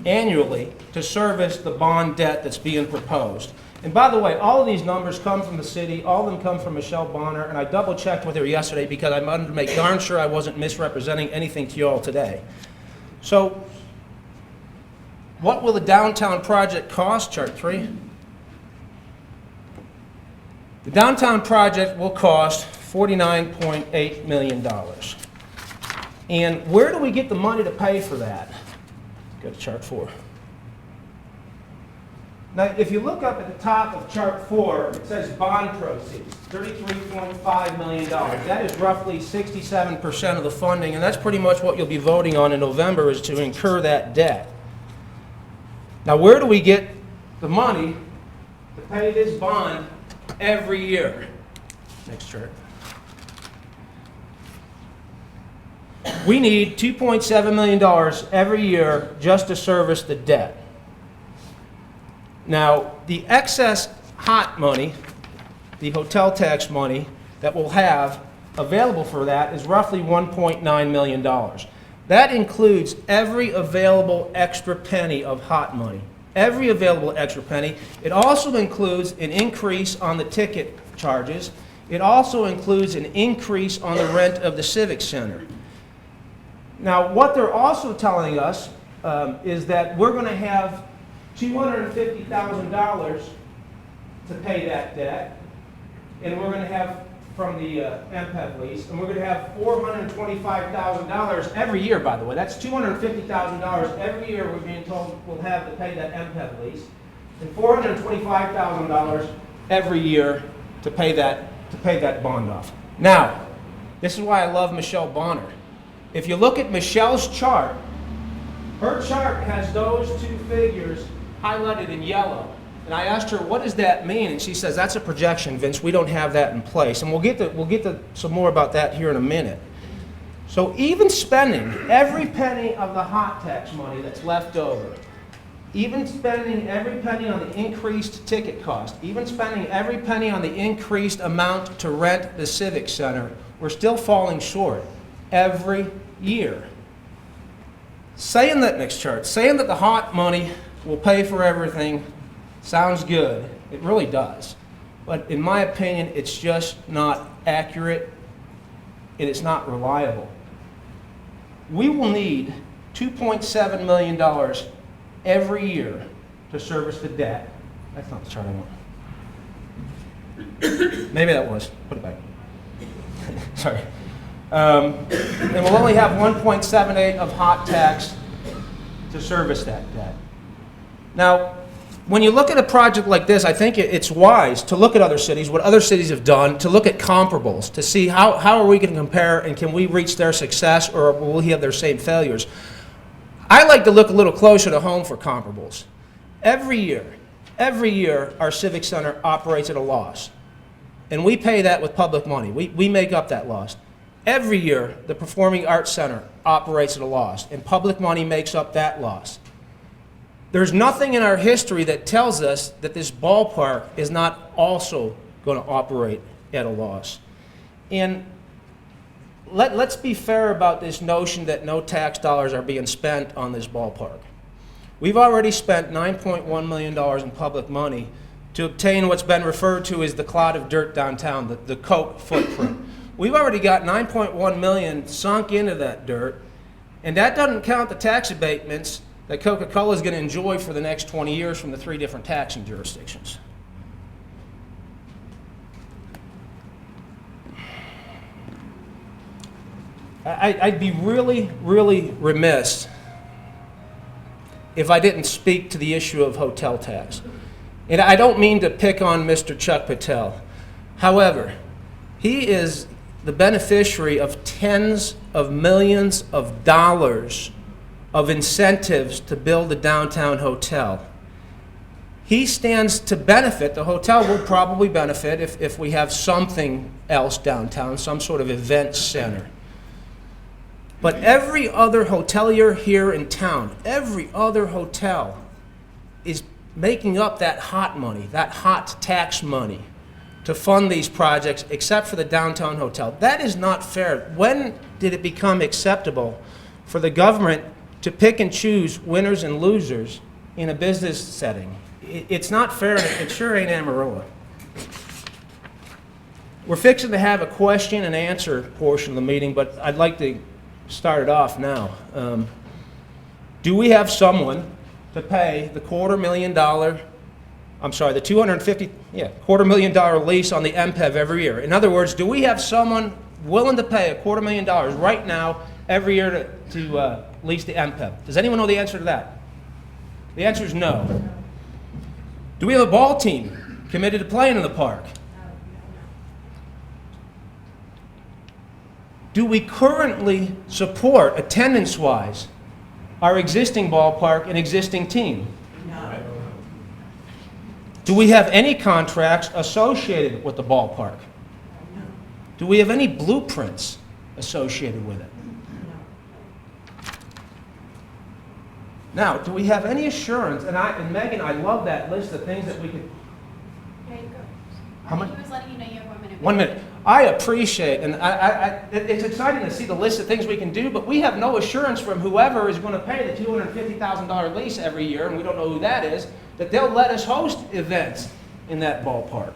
annually to service the bond debt that's being proposed. And by the way, all of these numbers come from the city, all of them come from Michelle Bonner, and I double-checked with her yesterday because I wanted to make darn sure I wasn't misrepresenting anything to you all today. So, what will the downtown project cost? Chart 3. The downtown project will cost $49.8 million. And where do we get the money to pay for that? Go to chart 4. Now, if you look up at the top of chart 4, it says bond proceeds, $33.5 million. That is roughly 67% of the funding, and that's pretty much what you'll be voting on in November, is to incur that debt. Now, where do we get the money to pay this bond every year? Next chart. We need $2.7 million every year just to service the debt. Now, the excess hot money, the hotel tax money that we'll have available for that is roughly $1.9 million. That includes every available extra penny of hot money. Every available extra penny. It also includes an increase on the ticket charges. It also includes an increase on the rent of the Civic Center. Now, what they're also telling us is that we're going to have $250,000 to pay that debt, and we're going to have from the MPEV lease, and we're going to have $425,000 every year, by the way. That's $250,000 every year we're being told we'll have to pay that MPEV lease, and $425,000 every year to pay that bond off. Now, this is why I love Michelle Bonner. If you look at Michelle's chart, her chart has those two figures highlighted in yellow. And I asked her, what does that mean? And she says, that's a projection, Vince. We don't have that in place. And we'll get to some more about that here in a minute. So even spending every penny of the hot tax money that's left over, even spending every penny on the increased ticket cost, even spending every penny on the increased amount to rent the Civic Center, we're still falling short every year. Saying that, next chart, saying that the hot money will pay for everything sounds good. It really does. But in my opinion, it's just not accurate and it's not reliable. We will need $2.7 million every year to service the debt. That's not the chart I want. Maybe that was. Put it back. Sorry. And we'll only have 1.78 of hot tax to service that debt. Now, when you look at a project like this, I think it's wise to look at other cities, what other cities have done, to look at comparables, to see how are we going to compare and can we reach their success or will we have their same failures. I like to look a little closer to home for comparables. Every year, our Civic Center operates at a loss. And we pay that with public money. We make up that loss. Every year, the Performing Arts Center operates at a loss, and public money makes up that loss. There's nothing in our history that tells us that this ballpark is not also going to operate at a loss. And let's be fair about this notion that no tax dollars are being spent on this ballpark. We've already spent $9.1 million in public money to obtain what's been referred to as the clod of dirt downtown, the Coke footprint. We've already got $9.1 million sunk into that dirt, and that doesn't count the tax abatements that Coca-Cola is going to enjoy for the next 20 years from the 3 different taxing jurisdictions. I'd be really, really remiss if I didn't speak to the issue of hotel tax. And I don't mean to pick on Mr. Chuck Patel. However, he is the beneficiary of tens of millions of dollars of incentives to build a downtown hotel. he stands to benefit, the hotel will probably benefit if we have something else downtown, some sort of event center. But every other hotelier here in town, every other hotel is making up that hot money, that hot tax money to fund these projects, except for the downtown hotel. That is not fair. When did it become acceptable for the government to pick and choose winners and losers in a business setting? It's not fair, and it sure ain't Amarillo. We're fixing to have a question and answer portion of the meeting, but I'd like to start it off now. Do we have someone to pay the $250,000 lease on the MPEV every year? In other words, do we have someone willing to pay $250,000 right now every year to lease the MPEV? Does anyone know the answer to that? The answer is no. Do we have a ball team committed to playing in the park? Do we currently support, attendance-wise, our existing ballpark and existing team? No. Do we have any contracts associated with the ballpark? No. Do we have any blueprints associated with it? Now, do we have any assurance, and Megan, I love that list of things that we could... There you go. How much? He was letting you know you have 1 minute. 1 minute. I appreciate, and it's exciting to see the list of things we can do, but we have no assurance from whoever is going to pay the $250,000 lease every year, and we don't know who that is, that they'll let us host events in that ballpark.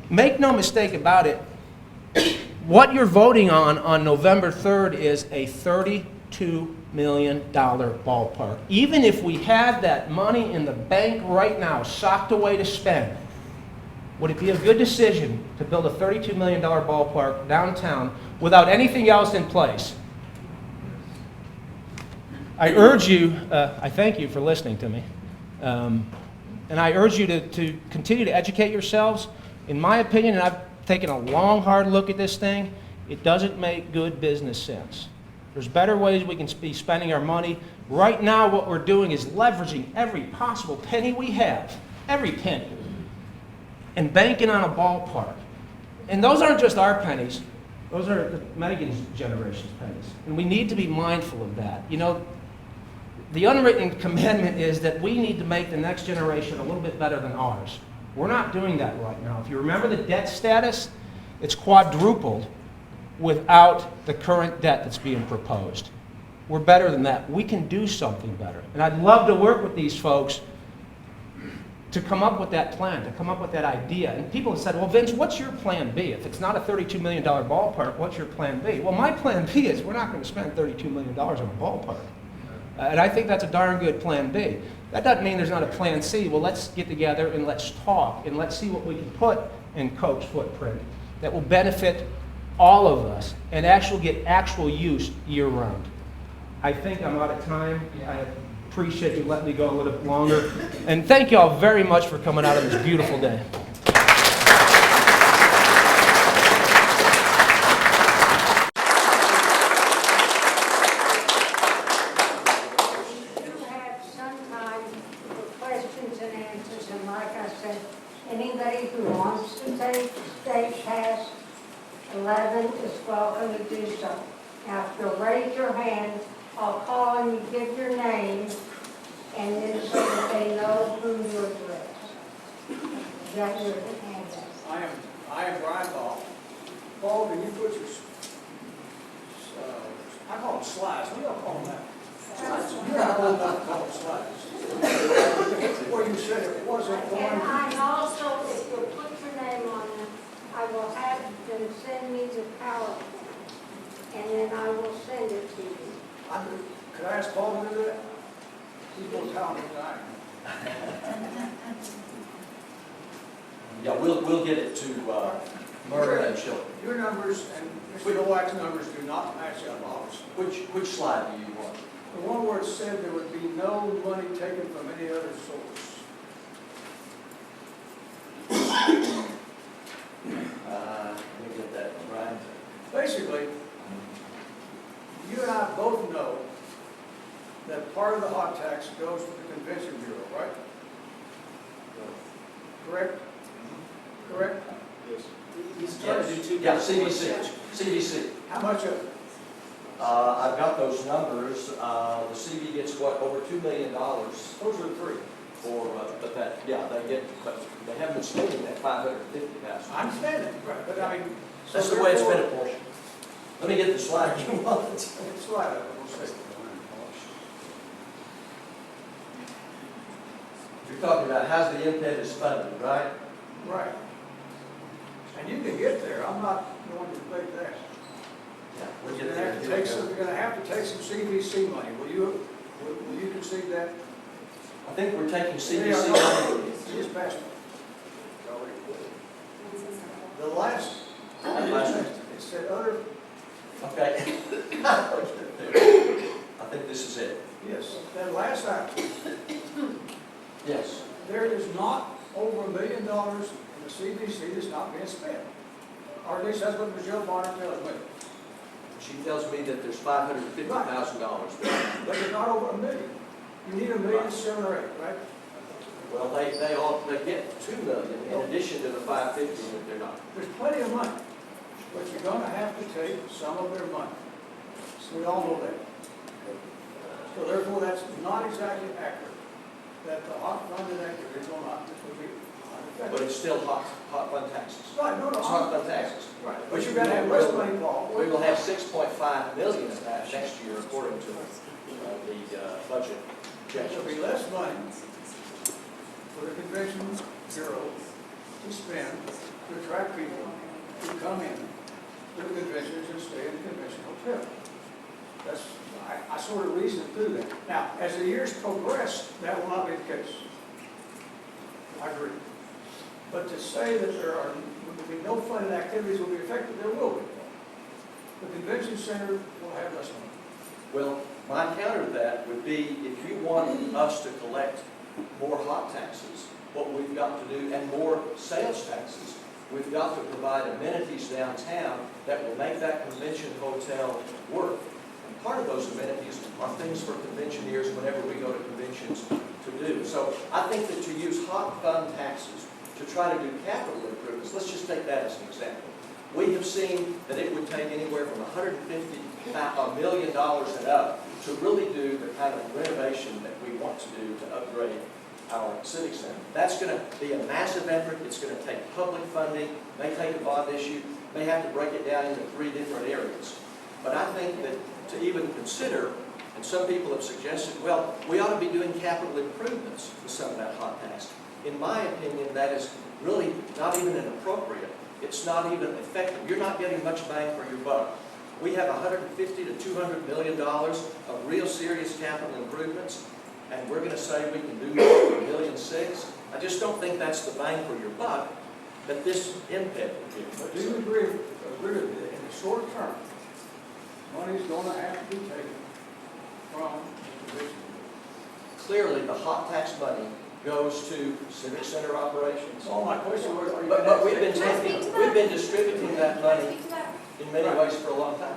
Make no mistake about it, what you're voting on November 3rd is a $32 million ballpark. Even if we had that money in the bank right now, socked away to spend, would it be a good decision to build a $32 million ballpark downtown without anything else in place? I urge you, I thank you for listening to me, and I urge you to continue to educate yourselves. In my opinion, and I've taken a long, hard look at this thing, it doesn't make good business sense. There's better ways we can be spending our money. Right now, what we're doing is leveraging every possible penny we have, every penny, and banking on a ballpark. And those aren't just our pennies. Those are Megan's generation's pennies. And we need to be mindful of that. You know, the unwritten commandment is that we need to make the next generation a little bit better than ours. We're not doing that right now. If you remember the debt status, it's quadrupled without the current debt that's being proposed. We're better than that. We can do something better. And I'd love to work with these folks to come up with that plan, to come up with that idea. And people have said, well, Vince, what's your plan B? If it's not a $32 million ballpark, what's your plan B? Well, my plan B is we're not going to spend $32 million on a ballpark. And I think that's a darn good plan B. That doesn't mean there's not a plan C. Well, let's get together and let's talk and let's see what we can put in Coke's footprint that will benefit all of us and actually get actual use year-round. I think I'm out of time. I appreciate you letting me go a little bit longer. And thank you all very much for coming out on this beautiful day. You have some time for questions and answers, and like I said, anybody who wants to take state pass 11 is welcome to do so. Now, if you'll raise your hand, I'll call and you give your name, and then so that they know who you address. Is that your hand? I am Brian Paul. Paul, can you put your, I call them slides, what do y'all call them that? Slides. You're not old enough to call them slides. Well, you said it wasn't And one. I'm also, if you'll put your name on them, I will have them send me the PowerPoint, and then I will send it to you. Could I ask Paul to do that? He's more talented than I am. Yeah, we'll get it to Murray and Schiller. Your numbers and Mr. Nowak's numbers do not match up, obviously. Which slide do you want? The one where it said there would be no money taken from any other source. Let me get that, Brian. Basically, you and I both know that part of the hot tax goes to the convention bureau, right? Correct? Correct? He's trying to do two. Yeah, CVC. How much of it? I've got those numbers. The CV gets what, over $2 million Those are the three. for, but that, yeah, they get, but they haven't been spending that 550,000. I understand it, right, but I mean. so That's the way it's been therefore- apportioned. Let me get the slide you want. It's right, we'll see. You're talking about how's the MPED is funded, right? Right. And you can get there, I'm not going to debate that. Yeah. We'll You're get gonna there. have to take some, you're gonna have to take some CVC money, will you concede that? I think we're taking Yeah, CVC no, money. Just pass me. The last, it said other, Okay. I think this is it. yes, that last item, Yes. there is not over $1 million in the CVC that's not being spent. Or at least that's what Michelle Bonner tells me. She tells me that there's $550,000 there. But it's not over $1 million. You need $1.7 million or $8 million, right? Well, they get $2 million in addition to the 550 that they're not. There's plenty of money, but you're gonna have to take some of their money. So we all know that. So therefore, that's not exactly accurate, that the hot funded activity will not, will be But unaffected. it's still hot fund taxes. Right, no, It's hot no, fund taxes. right, but you're gonna have less money, Paul. We will have 6.5 million of that next year according to the budget There'll be projections. less money for the convention bureau to spend to attract people to come in to the conventions and stay in the convention hotel. That's, I sort of reasoned through that. Now, as the years progress, that will not be the case. I agree. But to say that there will be no funded activities will be affected, there will be. The convention center will have less money. Well, my counter to that would be if you want us to collect more hot taxes, what we've got to do, and more sales taxes, we've got to provide amenities downtown that will make that convention hotel work. And part of those amenities are things for conventioneers whenever we go to conventions to do. So I think that to use hot fund taxes to try to do capital improvements, let's just take that as an example. We have seen that it would take anywhere from $150 million and up to really do the kind of renovation that we want to do to upgrade our civic center. That's going to be a massive effort. It's going to take public funding, may take a bond issue, may have to break it down into 3 different areas. But I think that to even consider, and some people have suggested, well, we ought to be doing capital improvements with some of that hot tax. In my opinion, that is really not even inappropriate. It's not even effective. You're not getting much bang for your buck. We have $150 to $200 million of real serious capital improvements, and we're going to say we can do $1.6 million. I just don't think that's the bang for your buck that this MPED would give. But do you agree with me that in the short term, money's going to have to be taken from the convention? Clearly, the hot tax money goes to civic center operations. So my question was, are you But going to we've been Can I speak to that? we've been distributing that Can I money speak to that? in many ways for a long time.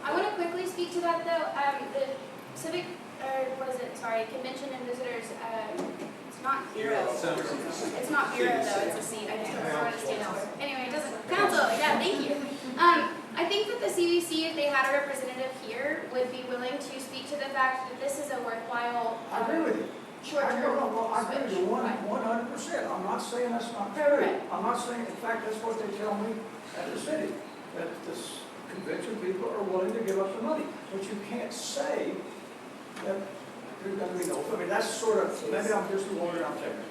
I want to quickly speak to that though. The civic, or what is it, sorry, convention and visitors, it's not bureau. It's not bureau though, it's a seat. I just don't know what it stands for. Anyway, it doesn't, council, yeah, thank you. I think that the CVC, if they had a representative here, would be willing to speak to the fact that this is a worthwhile. I agree with you. Short-term I agree with you Right. 100%. I'm not saying that's not Right, true. right. I'm not saying, in fact, that's what they tell me at the city, that this convention people are willing to give up the money. But you can't say that there's going to be no, I mean, that's sort of, maybe I'm just a lawyer, I'm taking.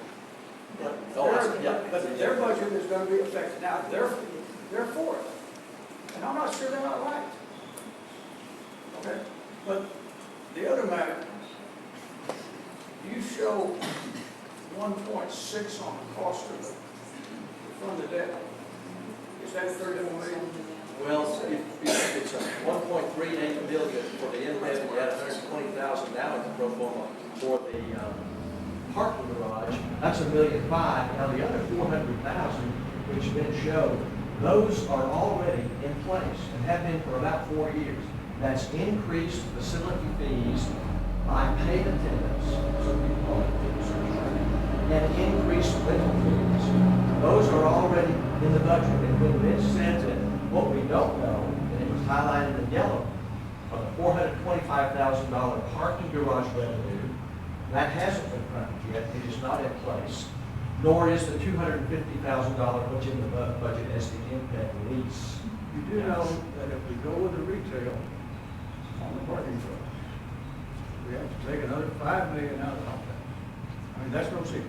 But their budget is going to be affected. Now, they're for it. And I'm not sure they're not right. Okay? But the other matter, you show 1.6 on the cost of the fund the debt. Is that 31 million? Well, if it's a 1.38 million for the MPED, we had 120,000 now in the pro forma for the parking garage. That's $1.5 million. Now the other 400,000, which Ben showed, those are already in place and have been for about 4 years. That's increased facility fees by paid attendance, so people call it ticket surcharge, and increased rental fees. Those are already in the budget. And when Mitch said that what we don't know, and it was highlighted in yellow, on the $425,000 parking garage revenue, that hasn't been funded yet. It is not in place. Nor is the $250,000 which in the budget as the impact lease. You do know that if we go with the retail on the parking garage, we have to take another $5 million out of that. I mean, that's no secret.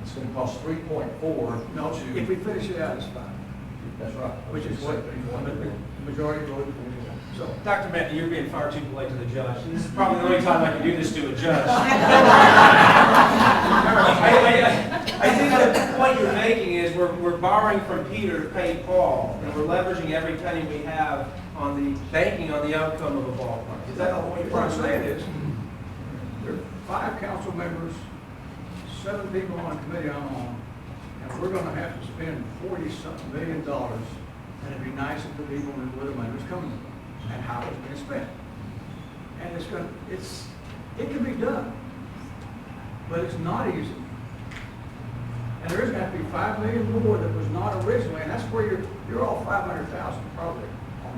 It's going to cost 3.4. No, to, if we finish it out, it's fine. That's right. Which is what the majority voted for. So, Dr. Benton, you're being far too polite to the judge. This is probably the only time I can do this to a judge. I think the point you're making is we're borrowing from Peter to pay Paul, and we're leveraging every penny we have on the banking on the outcome of a ballpark. Is that the point you're what I'm trying to saying say? is, there are 5 council members, 7 people on the committee I'm on, and we're gonna have to spend $40-something million, and it'd be nice if the people knew where the money was coming from and how it's being spent. And it can be done, but it's not easy. And there is going to have to be $5 million more that was not originally, and that's where you're all $500,000 probably on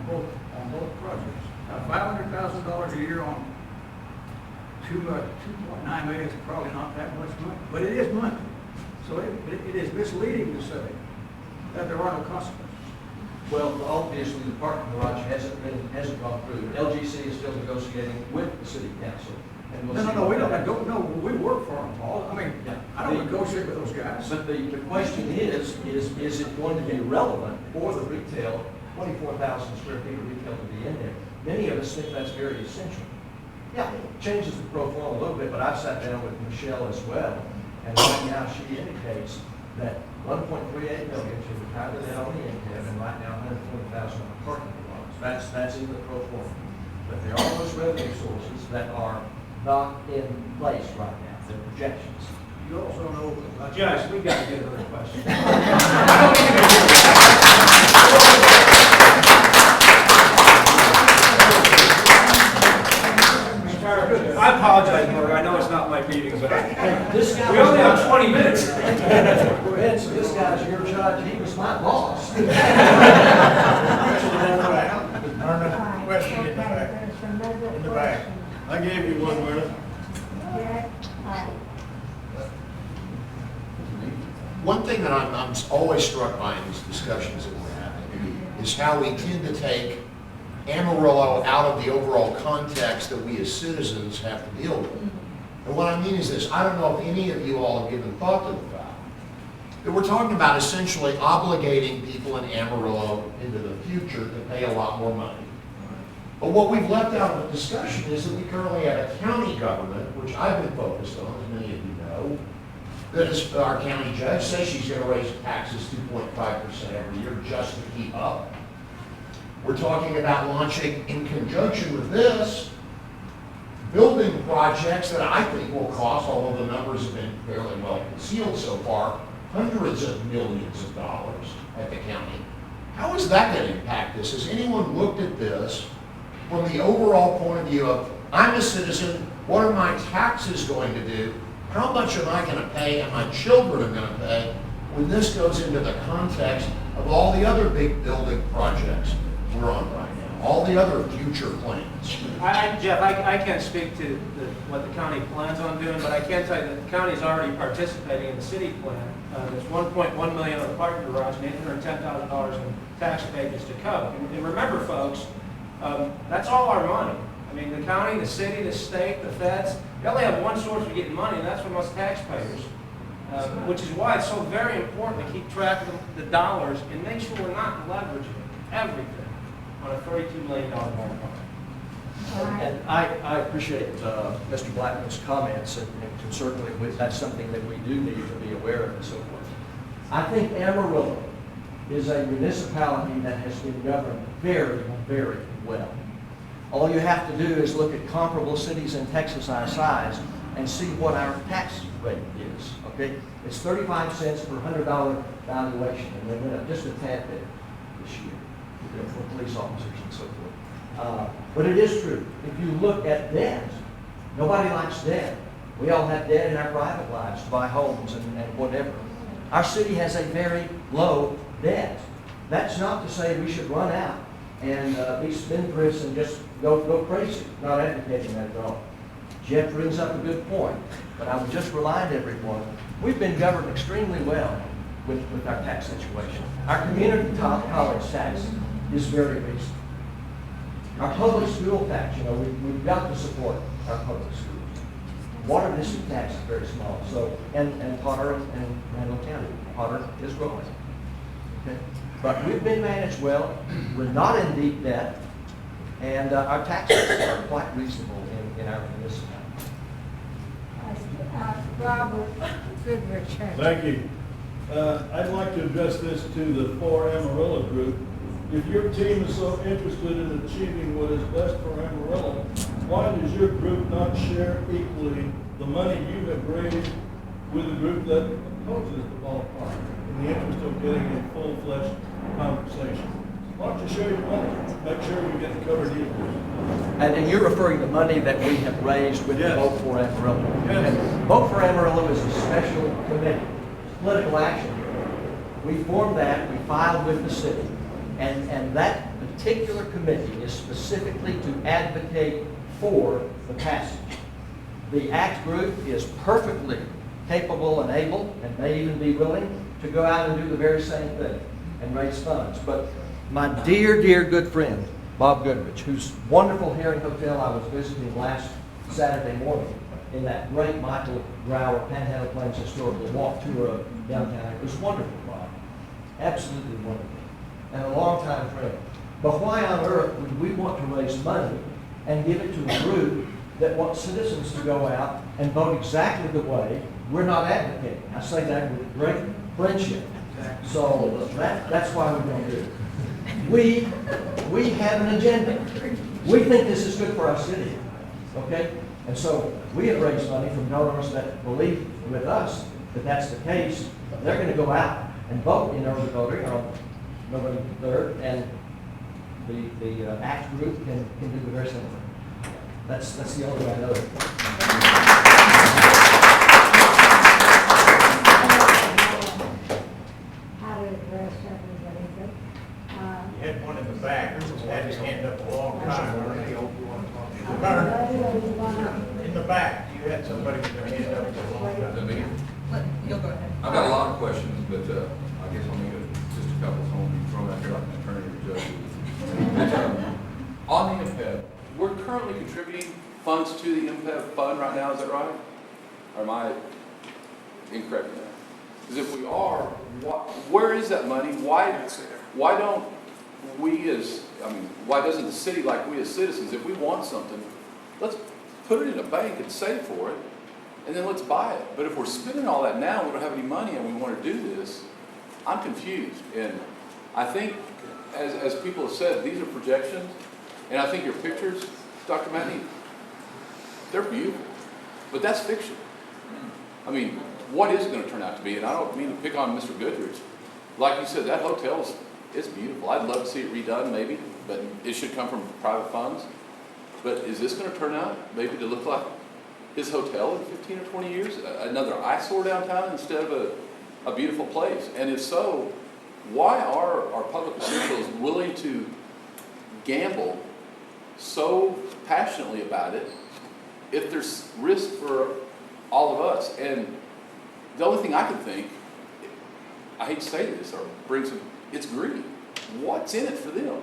both projects. Now, $500,000 a year on 2.9 million is probably not that much money, but it is money. So it is misleading to say that there are no consequences. Well, obviously, the parking garage hasn't gone through. LGC is still negotiating with the city council. And we'll see No, we what don't, happens. no, we work for them, Paul. I mean, Yeah. I don't negotiate with those guys. But the question is it going to be relevant for the retail, 24,000 square feet of retail to be in there? Many of us think that's very essential. Yeah, it changes the pro forma a little bit, but I've sat down with Michelle as well, and right now she indicates that 1.38 million to retire the debt on the income, and right now 120,000 on the parking lots. That's in the pro forma. But there are those revenue sources that are not in place right now, the projections. You also know. Judge, we've got to get another question. I apologize, Mark. I know it's not my meeting, but This guy we only have 20 minutes. Vince, this guy's your judge, he was my boss. Myrna, question in the back. In the back. I gave you one, Myrna. One thing that I'm always struck by in these discussions that we're having is how we tend to take Amarillo out of the overall context that we as citizens have to deal with. And what I mean is this, I don't know if any of you all have given thought to the fact that we're talking about essentially obligating people in Amarillo into the future to pay a lot more money. But what we've left out of the discussion is that we currently have a county government, which I've been focused on, as many of you know, that is, our county judge says she's going to raise taxes 2.5% every year just to keep up. We're talking about launching, in conjunction with this, building projects that I think will cost, although the numbers have been fairly well concealed so far, hundreds of millions of dollars at the county. How is that going to impact this? Has anyone looked at this from the overall point of view of, I'm a citizen, what are my taxes going to do? How much am I going to pay and my children are going to pay when this goes into the context of all the other big building projects we're on right now, all the other future plans? Jeff, I can't speak to what the county plans on doing, but I can tell you that the county is already participating in the city plan. There's 1.1 million on the parking garage and $810,000 in tax abatements to come. And remember, folks, that's all our money. I mean, the county, the city, the state, the feds, they only have one source for getting money, and that's from us taxpayers. Which is why it's so very important to keep track of the dollars and make sure we're not leveraging everything on a $32 million ballpark. And I appreciate Mr. Blackman's comments, and certainly that's something that we do need to be aware of and so forth. I think Amarillo is a municipality that has been governed very, very well. All you have to do is look at comparable cities in Texas our size and see what our tax rate is, okay? It's 35 cents per $100 valuation, and they went up just a tad bit this year for police officers and so forth. But it is true. If you look at debt, nobody likes debt. We all have debt in our private lives to buy homes and whatever. Our city has a very low debt. That's not to say we should run out and be spendthrifts and just go crazy. Not advocating that at all. Jeff brings up a good point, but I would just remind everyone, we've been governed extremely well with our tax situation. Our community college tax is very reasonable. Our public school tax, we've got to support our public schools. Water district tax is very small, so, and Potter and Randall County, Potter is growing. Okay? But we've been managed well, we're not in deep debt, and our taxes are quite reasonable in our municipality. Robert Goodrich. Thank you. I'd like to address this to the For Amarillo group. If your team is so interested in achieving what is best for Amarillo, why does your group not share equally the money you have raised with the group that opposes the ballpark in the interest of getting a full-fledged conversation? Why don't you share your money? Make sure we get covered equally. And you're referring to money that we have raised with the Yes. Vote for Amarillo. Yes. And Vote for Amarillo is a special committee, political action. We formed that, we filed with the city, and that particular committee is specifically to advocate for the passage. The ACT group is perfectly capable and able, and may even be willing, to go out and do the very same thing and raise funds. But my dear, dear good friend, Bob Goodrich, whose wonderful Herring Hotel I was visiting last Saturday morning in that great Michael Grauer Panhandle Plains historical walk tour of downtown. It was wonderful, Bob. Absolutely wonderful. And a longtime friend. But why on earth would we want to raise money and give it to a group that wants citizens to go out and vote exactly the way we're not advocating? I say that with great friendship. So that's why we don't do it. We have an agenda. We think this is good for our city, okay? And so we have raised money from donors that believe with us that that's the case. They're going to go out and vote in early voting on November 3rd, and the ACT group can do the very same thing. That's the only way I know it. How to address everybody, but, You had one in the back, had his hand up a long time. In the back, you had somebody with their hand up for a long time. You'll go ahead. I've got a lot of questions, but I guess I'll make just a couple, so I won't be thrown out here like an attorney or judge. On the MPEB, we're currently contributing funds to the MPEB fund right now, is that right? Or am I incorrect in that? Because if we are, where is that money? Why don't we why doesn't the city, like we as citizens, if we want something, let's put it in a bank and save for it, and then let's buy it. But if we're spending all that now, we don't have any money and we want to do this, I'm confused. And I think, as people have said, these are projections, and I think your pictures, Dr. Matney, they're beautiful, but that's fiction. I mean, what is it going to turn out to be? And I don't mean to pick on Mr. Goodrich. Like you said, that hotel it's beautiful. I'd love to see it redone maybe, but it should come from private funds. But is this going to turn out maybe to look like his hotel in 15 or 20 years? Another eyesore downtown instead of a beautiful place? And if so, why are our public officials willing to gamble so passionately about it if there's risk for all of us? And the only thing I can think, I hate to say this, or brings some, it's greed. What's in it for them?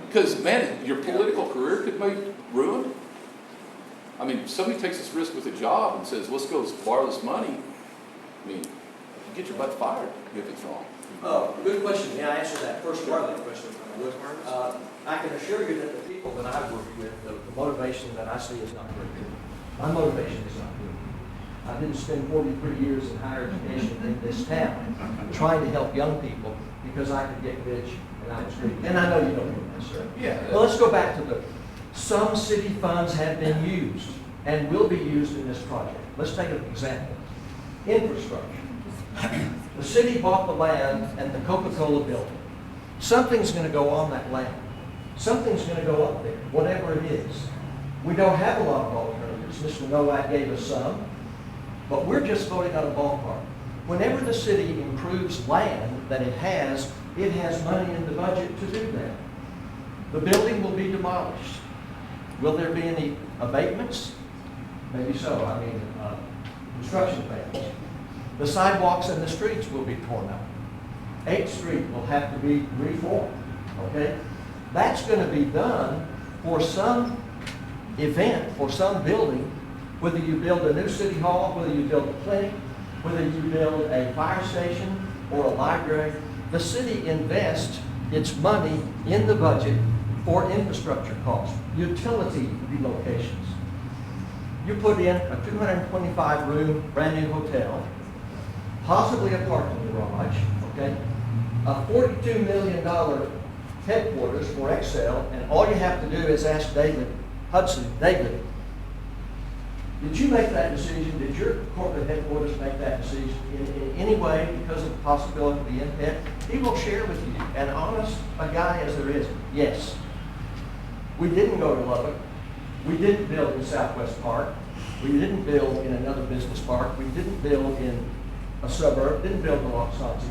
Because, man, your political career could be ruined. I mean, if somebody takes this risk with a job and says, let's go borrow this money, I mean, you get your butt fired if it's wrong. Good question. May I answer that first part of that question? I can assure you that the people that I've worked with, the motivation that I see is not very good. My motivation is not good. I didn't spend 43 years in higher education in this town trying to help young people because I could get rich and I was greedy. And I know you don't know that, sir. Yeah. Well, let's go back to some city funds have been used and will be used in this project. Let's take an example. Infrastructure. The city bought the land and the Coca-Cola building. Something's going to go on that land. Something's going to go up there, whatever it is. We don't have a lot of alternatives. Mr. Nowak gave us some. But we're just voting on a ballpark. Whenever the city improves land that it has money in the budget to do that. The building will be demolished. Will there be any abatements? Maybe so, construction abatements. The sidewalks and the streets will be torn up. 8th Street will have to be reformed, okay? That's going to be done for some event, for some building, whether you build a new city hall, whether you build a clinic, whether you build a fire station or a library. The city invests its money in the budget for infrastructure costs, utility relocations. You put in a 225-room brand new hotel, possibly a parking garage, okay? A $42 million headquarters for Excel, and all you have to do is ask David Hudson, David, did you make that decision? Did your corporate headquarters make that decision in any way because of the possibility of the impact? He will share with you, and honest a guy as there is, yes. We didn't go to Lubbock. We didn't build in Southwest Park. We didn't build in another business park. We didn't build in a suburb, didn't build in Loxahatchee.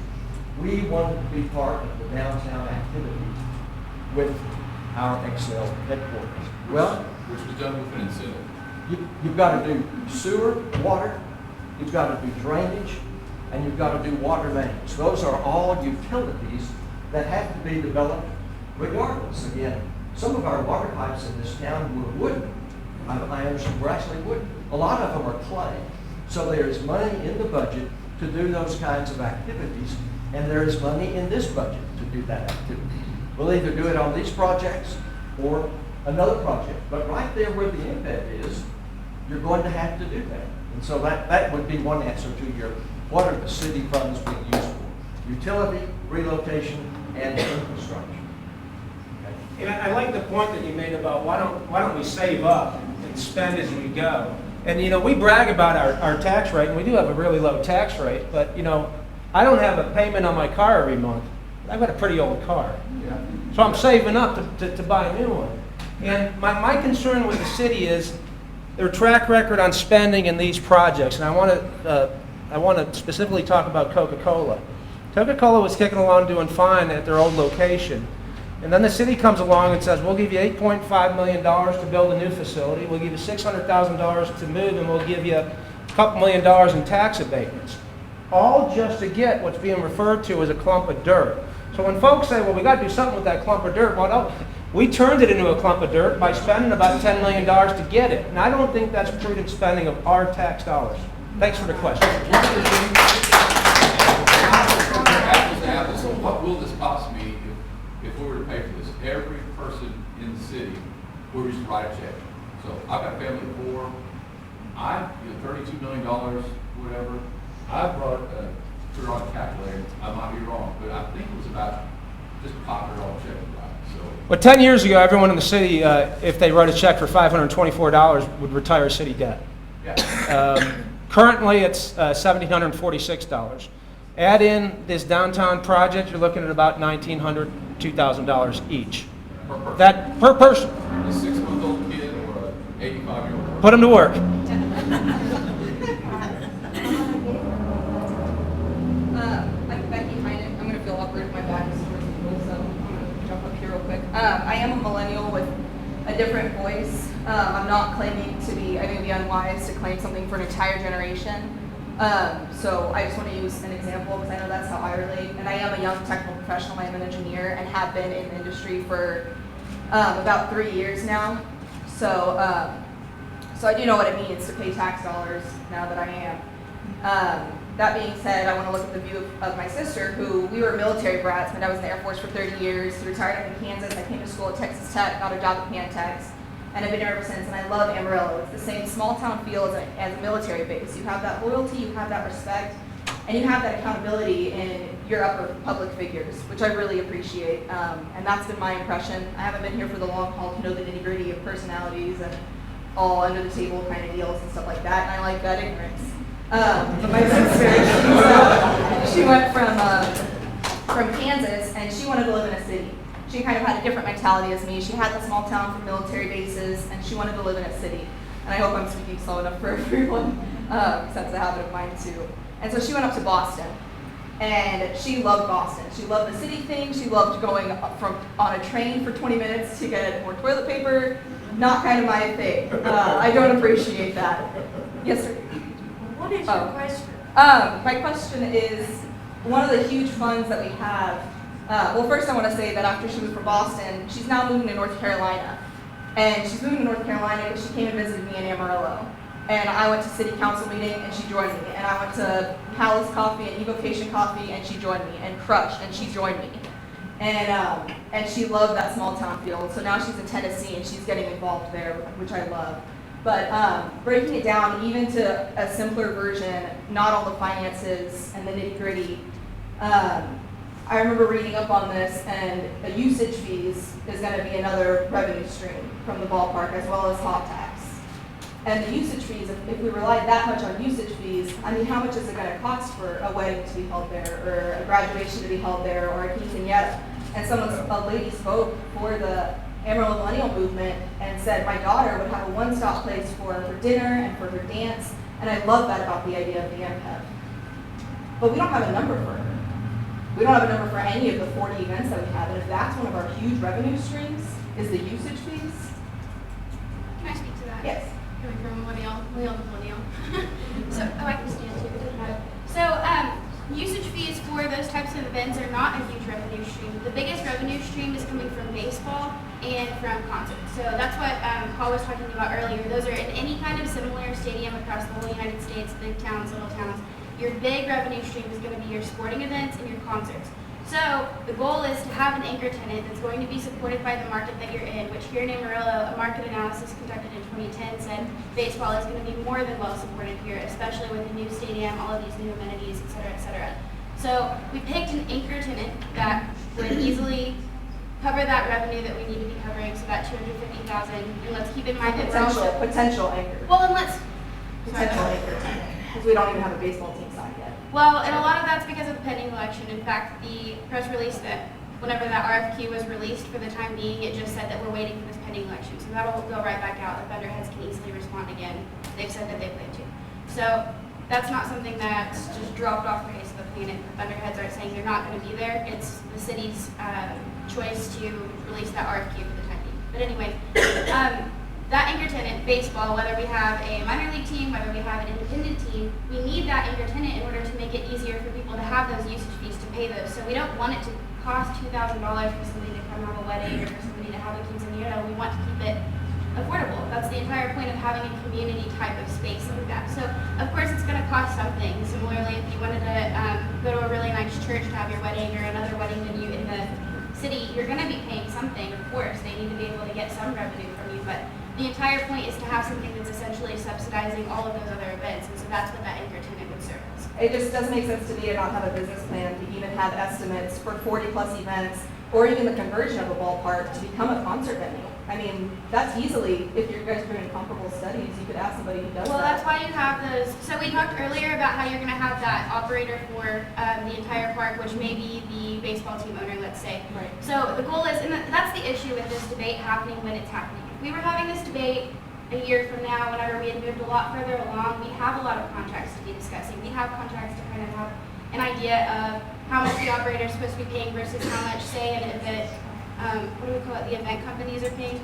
We wanted to be part of the downtown activity with our Excel headquarters. Well, Which was done with an incentive. you've got to do sewer, water, you've got to do drainage, and you've got to do water mains. Those are all utilities that have to be developed regardless. Again, some of our water pipes in this town were wooden. I understand we're actually wooden. A lot of them are clay. So there is money in the budget to do those kinds of activities, and there is money in this budget to do that activity. We'll either do it on these projects or another project. But right there where the impact is, you're going to have to do that. And so that would be one answer to your, what are the city funds being used for? Utility, relocation, and infrastructure. Okay. And I like the point that you made about why don't we save up and spend as we go. And we brag about our tax rate, and we do have a really low tax rate, but I don't have a payment on my car every month. I've got a pretty old car. Yeah. So I'm saving up to buy a new one. And my concern with the city is their track record on spending in these projects. And I want to specifically talk about Coca-Cola. Coca-Cola was kicking along doing fine at their old location. And then the city comes along and says, we'll give you $8.5 million to build a new facility. We'll give you $600,000 to move, and we'll give you a couple $1 million in tax abatements. All just to get what's being referred to as a clump of dirt. So when folks say, well, we got to do something with that clump of dirt, well, no, we turned it into a clump of dirt by spending about $10 million to get it. And I don't think that's prudent spending of our tax dollars. Thanks for the question. Apples to apples, so what will this cost me if we were to pay for this? Every person in the city will just write a check. So I've got a family of 4. $32 million, whatever. I brought put it on a calculator. I might be wrong, but I think it was about just a $500 check. So. Well, 10 years ago, everyone in the city, if they wrote a check for $524, would retire city debt. Yeah. Currently, it's $1,746. Add in this downtown project, you're looking at about $1,900, $2,000 each. Per person. That per person. A 6-month-old kid or an 85-year-old. Put them to work. I'm Becky Heinen. I'm going to feel awkward if my back is towards people, so I'm going to jump up here real quick. I am a millennial with a different voice. I'm not claiming to be, I think it would be unwise to claim something for an entire generation. So I just want to use an example because I know that's how I relate. And I am a young technical professional. I am an engineer and have been in the industry for about 3 years now. So I do know what it means to pay tax dollars now that I am. That being said, I want to look at the view of my sister, who we were military brats. My dad was in the Air Force for 30 years. He retired up in Kansas. I came to school at Texas Tech, got a job at Pantex, and I've been here ever since. And I love Amarillo. It's the same small town feel as a military base. You have that loyalty, you have that respect, and you have that accountability in your upper public figures, which I really appreciate. And that's been my impression. I haven't been here for the long haul to know the nitty gritty of personalities and all under the table kind of deals and stuff like that. And I like that ignorance. But my sister, she went from Kansas, and she wanted to live in a city. She kind of had a different mentality as me. She had the small town from military bases, and she wanted to live in a city. And I hope I'm speaking slow enough for everyone. That's a habit of mine too. And so she went up to Boston, and she loved Boston. She loved the city thing. She loved going on a train for 20 minutes to get more toilet paper. Not kind of my thing. I don't appreciate that. Yes, sir. What is your question? My question is, one of the huge funds that we have, well, first I want to say that after she moved from Boston, she's now moving to North Carolina. And she's moving to North Carolina because she came and visited me in Amarillo. And I went to city council meeting and she joined me. And I went to Palace Coffee and Evocation Coffee and she joined me. And Crush and she joined me. And she loved that small town feel. So now she's in Tennessee and she's getting involved there, which I love. But breaking it down even to a simpler version, not all the finances and the nitty gritty. I remember reading up on this, and the usage fees is going to be another revenue stream from the ballpark, as well as hot tax. And the usage fees, if we rely that much on usage fees, I mean, how much is it going to cost for a wedding to be held there, or a graduation to be held there, or a quinceañera? And a lady spoke for the Amarillo Millennial Movement and said, my daughter would have a one-stop place for her dinner and for her dance, and I love that about the idea of the MPEP. But we don't have a number for her. We don't have a number for any of the 40 events that we have, and if that's one of our huge revenue streams, is the usage fees. Can I speak to that? Yes. Coming from millennial to millennial. So, I can stand too, it doesn't matter. So, usage fees for those types of events are not a huge revenue stream. The biggest revenue stream is coming from baseball and from concerts. So that's what Paul was talking about earlier. Those are in any kind of similar stadium across the whole United States, big towns, little towns. Your big revenue stream is going to be your sporting events and your concerts. So the goal is to have an anchor tenant that's going to be supported by the market that you're in, which here in Amarillo, a market analysis conducted in 2010 said baseball is going to be more than well supported here, especially with the new stadium, all of these new amenities, et cetera, et cetera. So we picked an anchor tenant that would easily cover that revenue that we need to be covering, so that $250,000. And let's keep in mind that we're also Potential anchor. well, and let's Potential anchor tenant. Because we don't even have a baseball team signed yet. well, and a lot of that's because of the pending election. In fact, the press release that whenever that RFQ was released for the time being, it just said that we're waiting for this pending election. So that'll go right back out. The thunderheads can easily respond again. They've said that they plan to. So that's not something that's just dropped off the face of the planet. The thunderheads aren't saying they're not going to be there. It's the city's choice to release that RFQ for the time being. But anyway, that anchor tenant, baseball, whether we have a minor league team, whether we have an independent team, we need that anchor tenant in order to make it easier for people to have those usage fees to pay those. So we don't want it to cost $2,000 for somebody to come have a wedding or for somebody to have a quinceañera. We want to keep it affordable. That's the entire point of having a community type of space like that. So of course it's going to cost something. Similarly, if you wanted to go to a really nice church to have your wedding or another wedding venue in the city, you're going to be paying something, of course. They need to be able to get some revenue from you, but the entire point is to have something that's essentially subsidizing all of those other events, and so that's what that anchor tenant would serve as. It just doesn't make sense to me to not have a business plan, to even have estimates for 40 plus events, or even the conversion of a ballpark to become a concert venue. I mean, that's easily, if you guys are doing comparable studies, you could ask somebody who does Well, that. that's why you have those. So we talked earlier about how you're going to have that operator for the entire park, which may be the baseball team owner, let's say. Right. So the goal is, and that's the issue with this debate happening when it's happening. If we were having this debate a year from now, whenever we had moved a lot further along, we have a lot of contracts to be discussing. We have contracts to kind of have an idea of how much the operator is supposed to be paying versus how much, say, an event, what do we call it, the event companies are paying.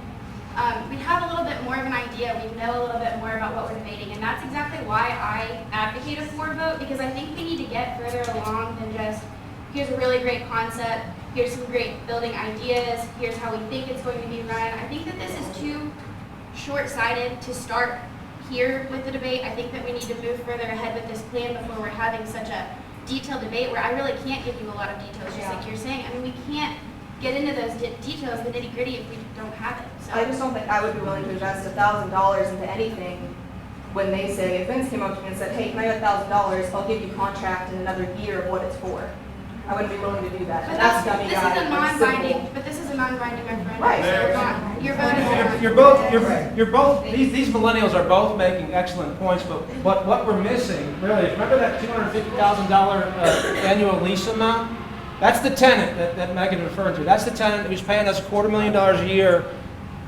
We have a little bit more of an idea. We know a little bit more about what we're debating, and that's exactly why I advocate a for vote, because I think we need to get further along than just, here's a really great concept, here's some great building ideas, here's how we think it's going to be run. I think that this is too short-sighted to start here with the debate. I think that we need to move further ahead with this plan before we're having such a detailed debate where I really can't give you a lot of details, just like you're saying. I mean, we can't get into those details, the nitty-gritty, if we don't have it. So. I just don't think I would be willing to invest $1,000 into anything when they say, if Vince came up to me and said, hey, can I have $1,000, I'll give you contract in another year of what it's for. I wouldn't be willing to do that. But And that's dummy this guy. is a It's non-binding, simple. but this is a non-binding referendum. Right. So you're not, your vote is You're both, these millennials are both making excellent points, but what we're missing really is, remember that $250,000 annual lease amount? That's the tenant that Megan referred to. That's the tenant who's paying us $250,000 a year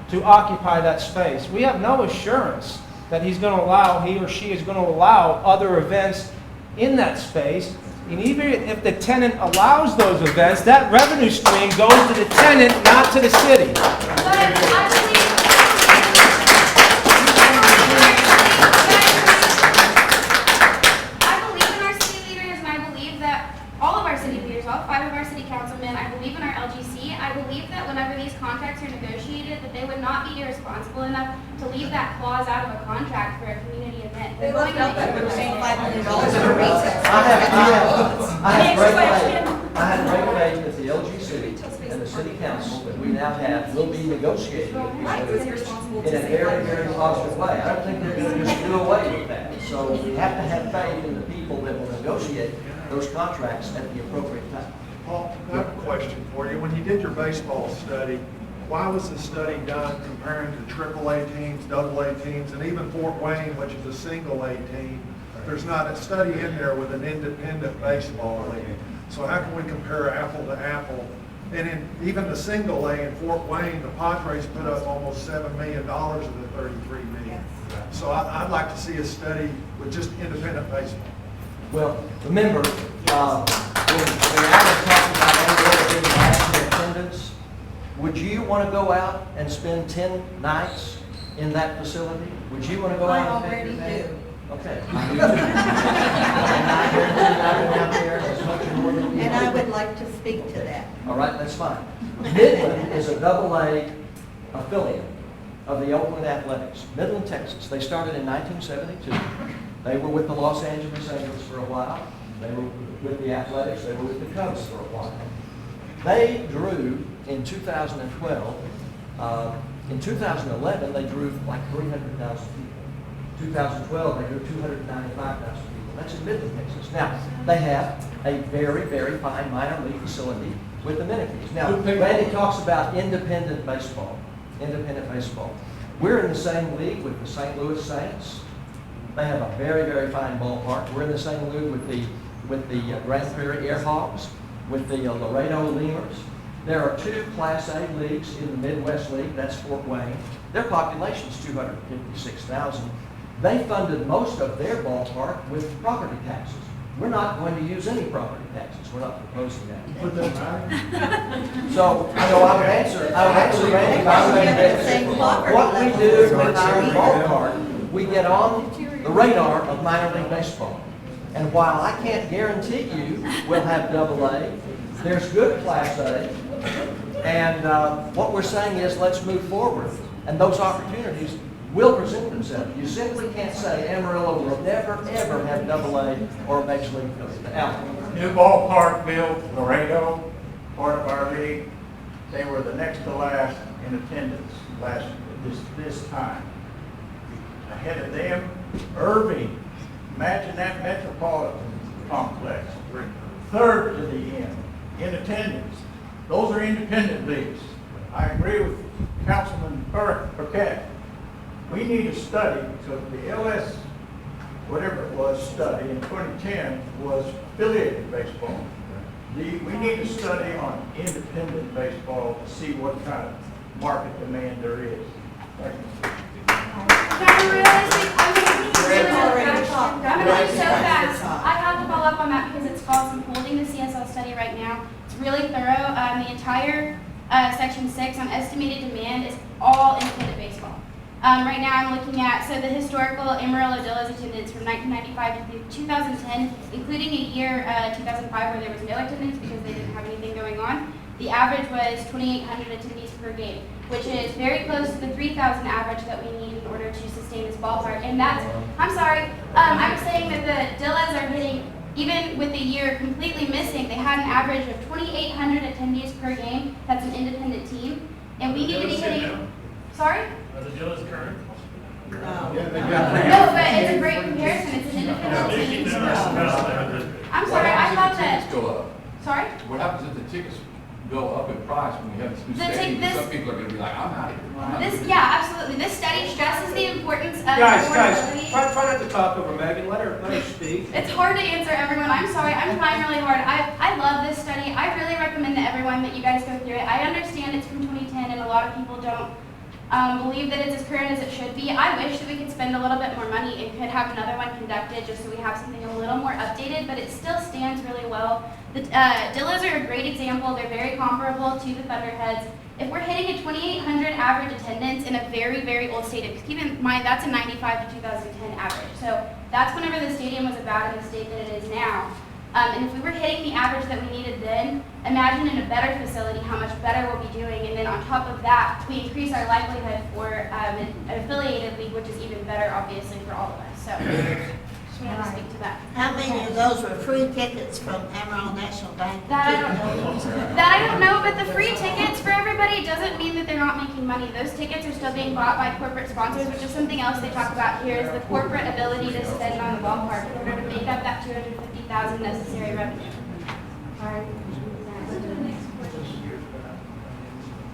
to occupy that space. We have no assurance that he's going to allow, he or she is going to allow other events in that space. And even if the tenant allows those events, that revenue stream goes to the tenant, not to the city. I believe in our city leaders, and I believe that all of our city leaders, all 5 of our city councilmen, I believe in our LGC. I believe that whenever these contracts are negotiated, that they would not be irresponsible enough to leave that clause out of a contract for a community event. They left out that we're paying $5 million for I have great faith that the LGC and the city council that we now have will be negotiating with each other in a very, very positive way. I don't think they're going to just do away with that. So we have to have faith in the people that will negotiate those contracts at the appropriate time. Paul, I have a question for you. When you did your baseball study, why was the study done comparing to AAA teams, AA teams, and even Fort Wayne, which is a single A team? There's not a study in there with an independent baseball league. So how can we compare apple to apple? And in even the single A in Fort Wayne, the Padres put up almost $7 million of the $33 million. So I'd like to see a study with just independent baseball. Well, remember, when Adam talked about Amarillo being national attendance, would you want to go out and spend 10 nights in that facility? Would you want to go out? I already do. Okay. I do too. And I've been out there as much or more than you. And I would like to speak to that. All right, that's fine. Midland is a AA affiliate of the Oakland Athletics. Midland, Texas. They started in 1972. They were with the Los Angeles Angels for a while. They were with the Athletics. They were with the Cubs for a while. They drew in 2012. In 2011, they drew like 300,000 people. 2012, they drew 295,000 people. That's in Midland, Texas. Now, they have a very, very fine minor league facility with amenities. Now, Randy talks about independent baseball. Independent baseball. We're in the same league with the St. Louis Saints. They have a very, very fine ballpark. We're in the same league with the Grand Prairie Airhogs, with the Laredo Lemurs. There are 2 Class A leagues in the Midwest League. That's Fort Wayne. Their population is 256,000. They funded most of their ballpark with property taxes. We're not going to use any property taxes. We're not proposing that. So I would answer Randy by saying what we do with our ballpark, we get on the radar of minor league baseball. And while I can't guarantee you we'll have AA, there's good Class A. And what we're saying is let's move forward. And those opportunities will present themselves. You simply can't say Amarillo will never, ever have AA or a Major League affiliate. Al? New ballpark built, Laredo, part of our league. They were the next to last in attendance this time. Ahead of them, Irving. Imagine that metropolitan complex. Third to the end in attendance. Those are independent leagues. I agree with Councilman Burkett. We need a study because the LS, whatever it was, study in 2010 was affiliated baseball. We need a study on independent baseball to see what kind of market demand there is. Thank you. I'm going to be so fast. I have to follow up on that because it's false. I'm holding the CSL study right now. It's really thorough. The entire section 6 on estimated demand is all independent baseball. Right now I'm looking at, so the historical Amarillo Dillas attendance from 1995 to 2010, including a year, 2005, where there was no attendance because they didn't have anything going on. The average was 2,800 attendees per game, which is very close to the 3,000 average that we need in order to sustain this ballpark. And that's, I'm sorry, I'm saying that the Dillas are hitting, even with the year completely missing, they had an average of 2,800 attendees per game. That's an independent team. And we need to be hitting, sorry? Are the Dillas current? No, but it's a great comparison. It's an independent team. I'm sorry, I thought that. Tickets go up. Sorry? What happens if the tickets go up in price when we have this new stadium? Some people are going to be like, I'm out of here. Yeah, absolutely. This study stresses the importance of Guys, affordability. try not to talk over Megan. Let her speak. It's hard to answer everyone. I'm sorry. I'm trying really hard. I love this study. I really recommend to everyone that you guys go through it. I understand it's from 2010 and a lot of people don't Believe that it's as current as it should be. I wish that we could spend a little bit more money and could have another one conducted just so we have something a little more updated, but it still stands really well. The Dillas are a great example. They're very comparable to the Thunderheads. If we're hitting a 2,800 average attendance in a very, very old stadium, keep in mind that's a 95 to 2010 average. So that's whenever the stadium was about in the state that it is now. And if we were hitting the average that we needed then, imagine in a better facility how much better we'll be doing. And then on top of that, we increase our likelihood for an affiliated league, which is even better, obviously, for all of us. So just wanted to speak to that. How many of those were free tickets from Amarillo National Bank? That I don't know. That I don't know, but the free tickets for everybody doesn't mean that they're not making money. Those tickets are still being bought by corporate sponsors, which is something else they talk about here, is the corporate ability to spend on the ballpark in order to make up that $250,000 necessary revenue. All right.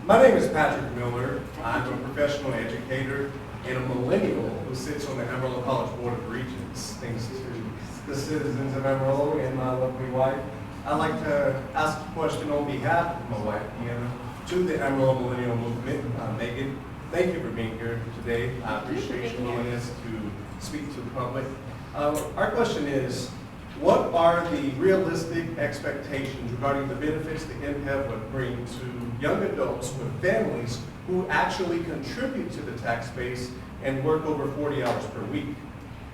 My name is Patrick Miller. I'm a professional educator and a millennial who sits on the Amarillo College Board of Regents. Thanks to the citizens of Amarillo and my lovely wife. I'd like to ask a question on behalf of my wife, Deanna, to the Amarillo Millennial Movement. Megan, thank you for being here today. I appreciate your willingness to speak to the public. Our question is, what are the realistic expectations regarding the benefits the MPEV would bring to young adults with families who actually contribute to the tax base and work over 40 hours per week?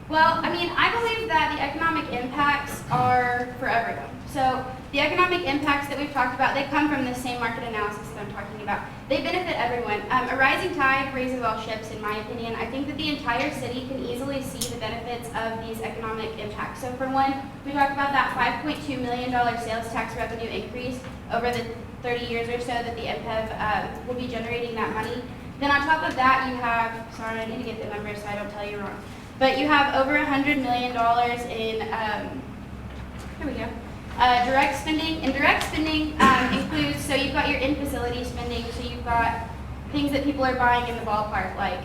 Well, I mean, I believe that the economic impacts are for everyone. So the economic impacts that we've talked about, they come from the same market analysis that I'm talking about. They benefit everyone. A rising tide raises all ships, in my opinion. I think that the entire city can easily see the benefits of these economic impacts. So for one, we talked about that $5.2 million sales tax revenue increase over the 30 years or so that the MPEV will be generating that money. Then on top of that, you have, sorry, I need to get the numbers so I don't tell you wrong, but you have over $100 million in, here we go, direct spending. And direct spending includes, so you've got your in-facility spending, so you've got things that people are buying in the ballpark, like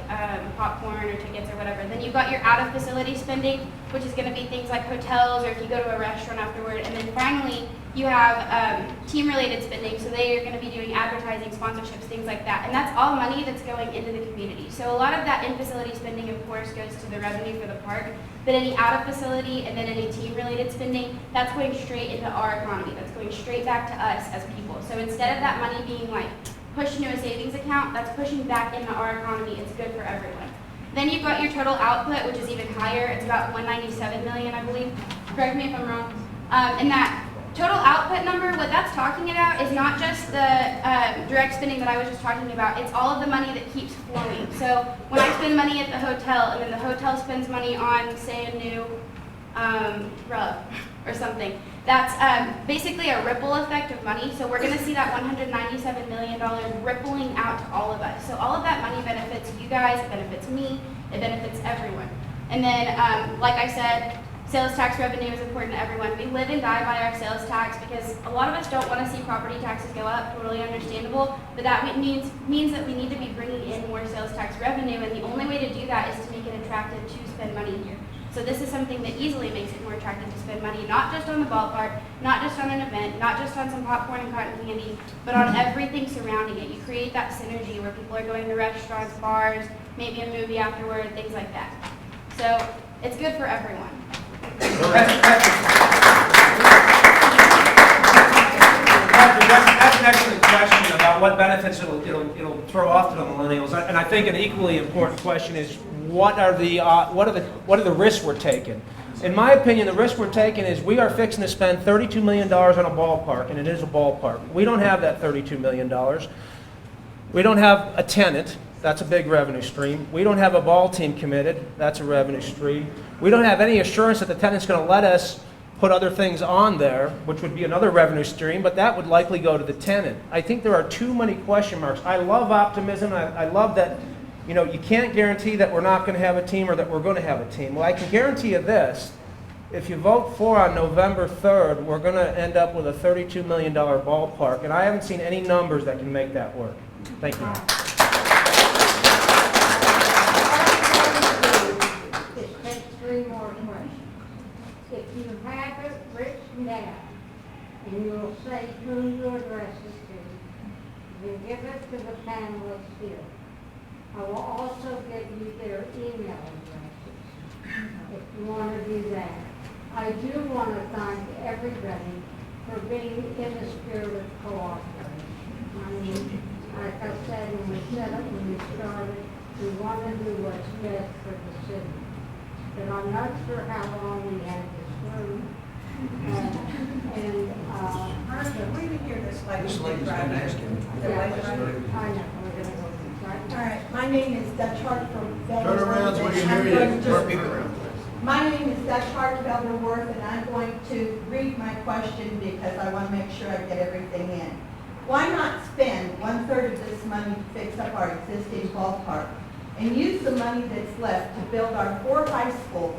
popcorn or tickets or whatever. Then you've got your out-of-facility spending, which is going to be things like hotels or if you go to a restaurant afterward. And then finally, you have team-related spending, so they are going to be doing advertising, sponsorships, things like that. And that's all money that's going into the community. So a lot of that in-facility spending, of course, goes to the revenue for the park, but any out-of-facility and then any team-related spending, that's going straight into our economy. That's going straight back to us as people. So instead of that money being like pushed into a savings account, that's pushing back into our economy. It's good for everyone. Then you've got your total output, which is even higher. It's about 197 million, I believe. Correct me if I'm wrong. And that total output number, what that's talking about is not just the direct spending that I was just talking about. It's all of the money that keeps flowing. So when I spend money at the hotel, and then the hotel spends money on, say, a new rug or something, that's basically a ripple effect of money. So we're going to see that $197 million rippling out to all of us. So all of that money benefits you guys, it benefits me, it benefits everyone. And then, like I said, sales tax revenue is important to everyone. We live and die by our sales tax because a lot of us don't want to see property taxes go up, totally understandable, but that means that we need to be bringing in more sales tax revenue, and the only way to do that is to make it attractive to spend money here. So this is something that easily makes it more attractive to spend money, not just on the ballpark, not just on an event, not just on some popcorn and cotton candy, but on everything surrounding it. You create that synergy where people are going to restaurants, bars, maybe a movie afterward, things like that. So it's good for everyone. That's an excellent question about what benefits it'll throw off to the millennials, and I think an equally important question is what are the risks we're taking? In my opinion, the risk we're taking is we are fixing to spend $32 million on a ballpark, and it is a ballpark. We don't have that $32 million. We don't have a tenant. That's a big revenue stream. We don't have a ball team committed. That's a revenue stream. We don't have any assurance that the tenant's going to let us put other things on there, which would be another revenue stream, but that would likely go to the tenant. I think there are too many question marks. I love optimism. I love that, you can't guarantee that we're not going to have a team or that we're going to have a team. Well, I can guarantee you this. If you vote for on November 3rd, we're going to end up with a $32 million ballpark, and I haven't seen any numbers that can make that work. Thank you. Three more questions. If you have it written down, and you'll say who you address it to, then give it to the panelists here. I will also give you their email addresses if you want to do that. I do want to thank everybody for being in the spirit of cooperating. I mean, like I said, when we said it when we started, we want to do what's best for the city. But I'm not sure how long we have this room. Martha, we didn't hear this lady. This lady's been asking. Yeah, I know, we're going to go right All now. right, my name is Dutch Hart from Turn around so we can hear you. Turn people around. My name is Dutch Hart of Elderworth, and I'm going to read my question because I want to make sure I get everything in. Why not spend 1/3 of this money to fix up our existing ballpark and use the money that's left to build our 4 high schools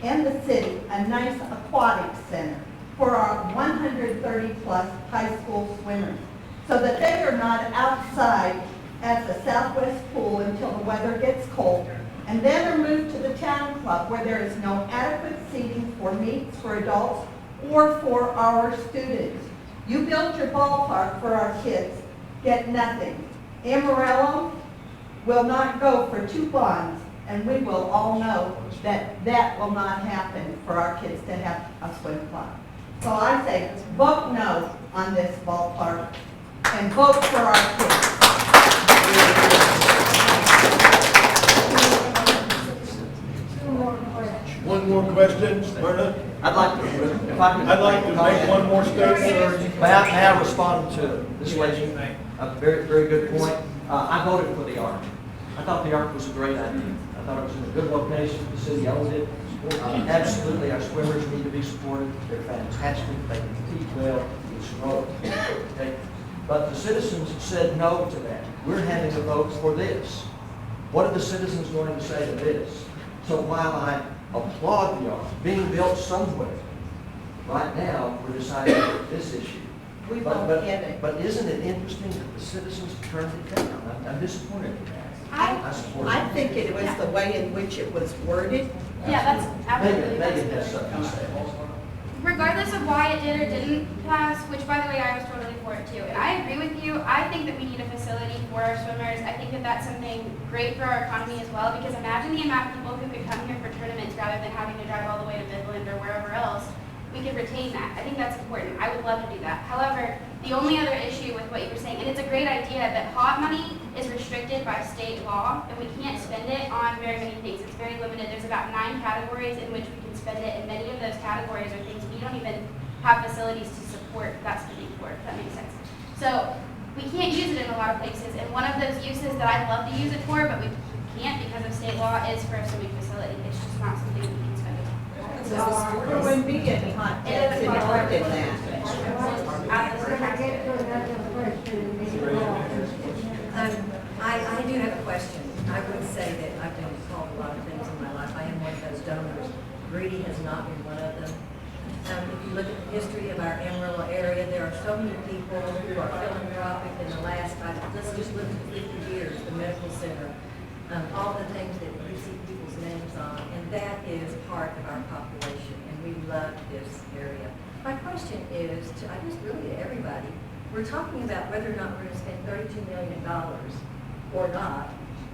and the city a nice aquatic center for our 130-plus high school swimmers so that they are not outside at the Southwest Pool until the weather gets cold, and then are moved to the town club where there is no adequate seating for meets for adults or for our students. You built your ballpark for our kids, get nothing. Amarillo will not go for 2 bonds, and we will all know that that will not happen for our kids to have a swim club. So I say, vote no on this ballpark and vote for our kids. One more question, Myrna? I'd like to, if I could. I'd like to make one more statement. May I respond to this lady? A very, very good point. I voted for the Ark. I thought the Ark was a great idea. I thought it was in a good location. The city owned it. Absolutely, our swimmers need to be supported. They're fantastic. They compete well. It's growth. Okay? But the citizens said no to that. We're having to vote for this. What are the citizens going to say to this? So while I applaud the Ark being built somewhere, right now we're deciding this issue. We won't get it. But isn't it interesting that the citizens turned it down? I'm disappointed in that. I support I it. think it was the way in which it was worded. Yeah, that's absolutely. Megan that's has something to say. Regardless of why it did or didn't pass, which by the way, I was totally for it too. And I agree with you. I think that we need a facility for our swimmers. I think that that's something great for our economy as well, because imagine the amount of people who could come here for tournaments rather than having to drive all the way to Midland or wherever else. We could retain that. I think that's important. I would love to do that. However, the only other issue with what you were saying, and it's a great idea, but hot money is restricted by state law, and we can't spend it on very many things. It's very limited. There's about 9 categories in which we can spend it, and many of those categories are things we don't even have facilities to support that spending for, if that makes sense. So we can't use it in a lot of places, and one of those uses that I'd love to use it for, but we can't because of state law, is for a swimming facility. It's just not something we can spend it on. There wouldn't be any hot tubs involved in that. We're going to get to another question. I do have a question. I would say that I've been called a lot of things in my life. I am one of those donors. Greedy has not been one of them. If you look at the history of our Amarillo area, there are so many people who are philanthropic in the last, let's just look at 50 years, the medical center, all the things that you see people's names on, and that is part of our population, and we love this area. My question is, I guess really to everybody, we're talking about whether or not we're going to spend $32 million or not,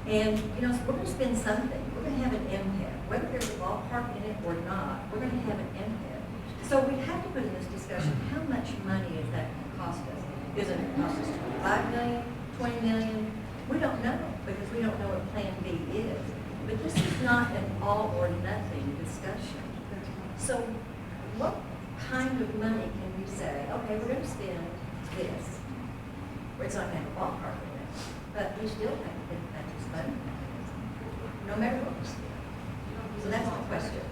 and we're going to spend something. We're going to have an impact. Whether there's a ballpark in it or not, we're going to have an impact. So we have to put in this discussion, how much money is that going to cost us? Is it going to cost us $25 million, $20 million? We don't know, because we don't know what Plan B is. But this is not an all or nothing discussion. So what kind of money can we say, okay, we're going to spend this, where it's not going to have a ballpark in it, but we still have to get that money, no matter what we spend. So that's my question.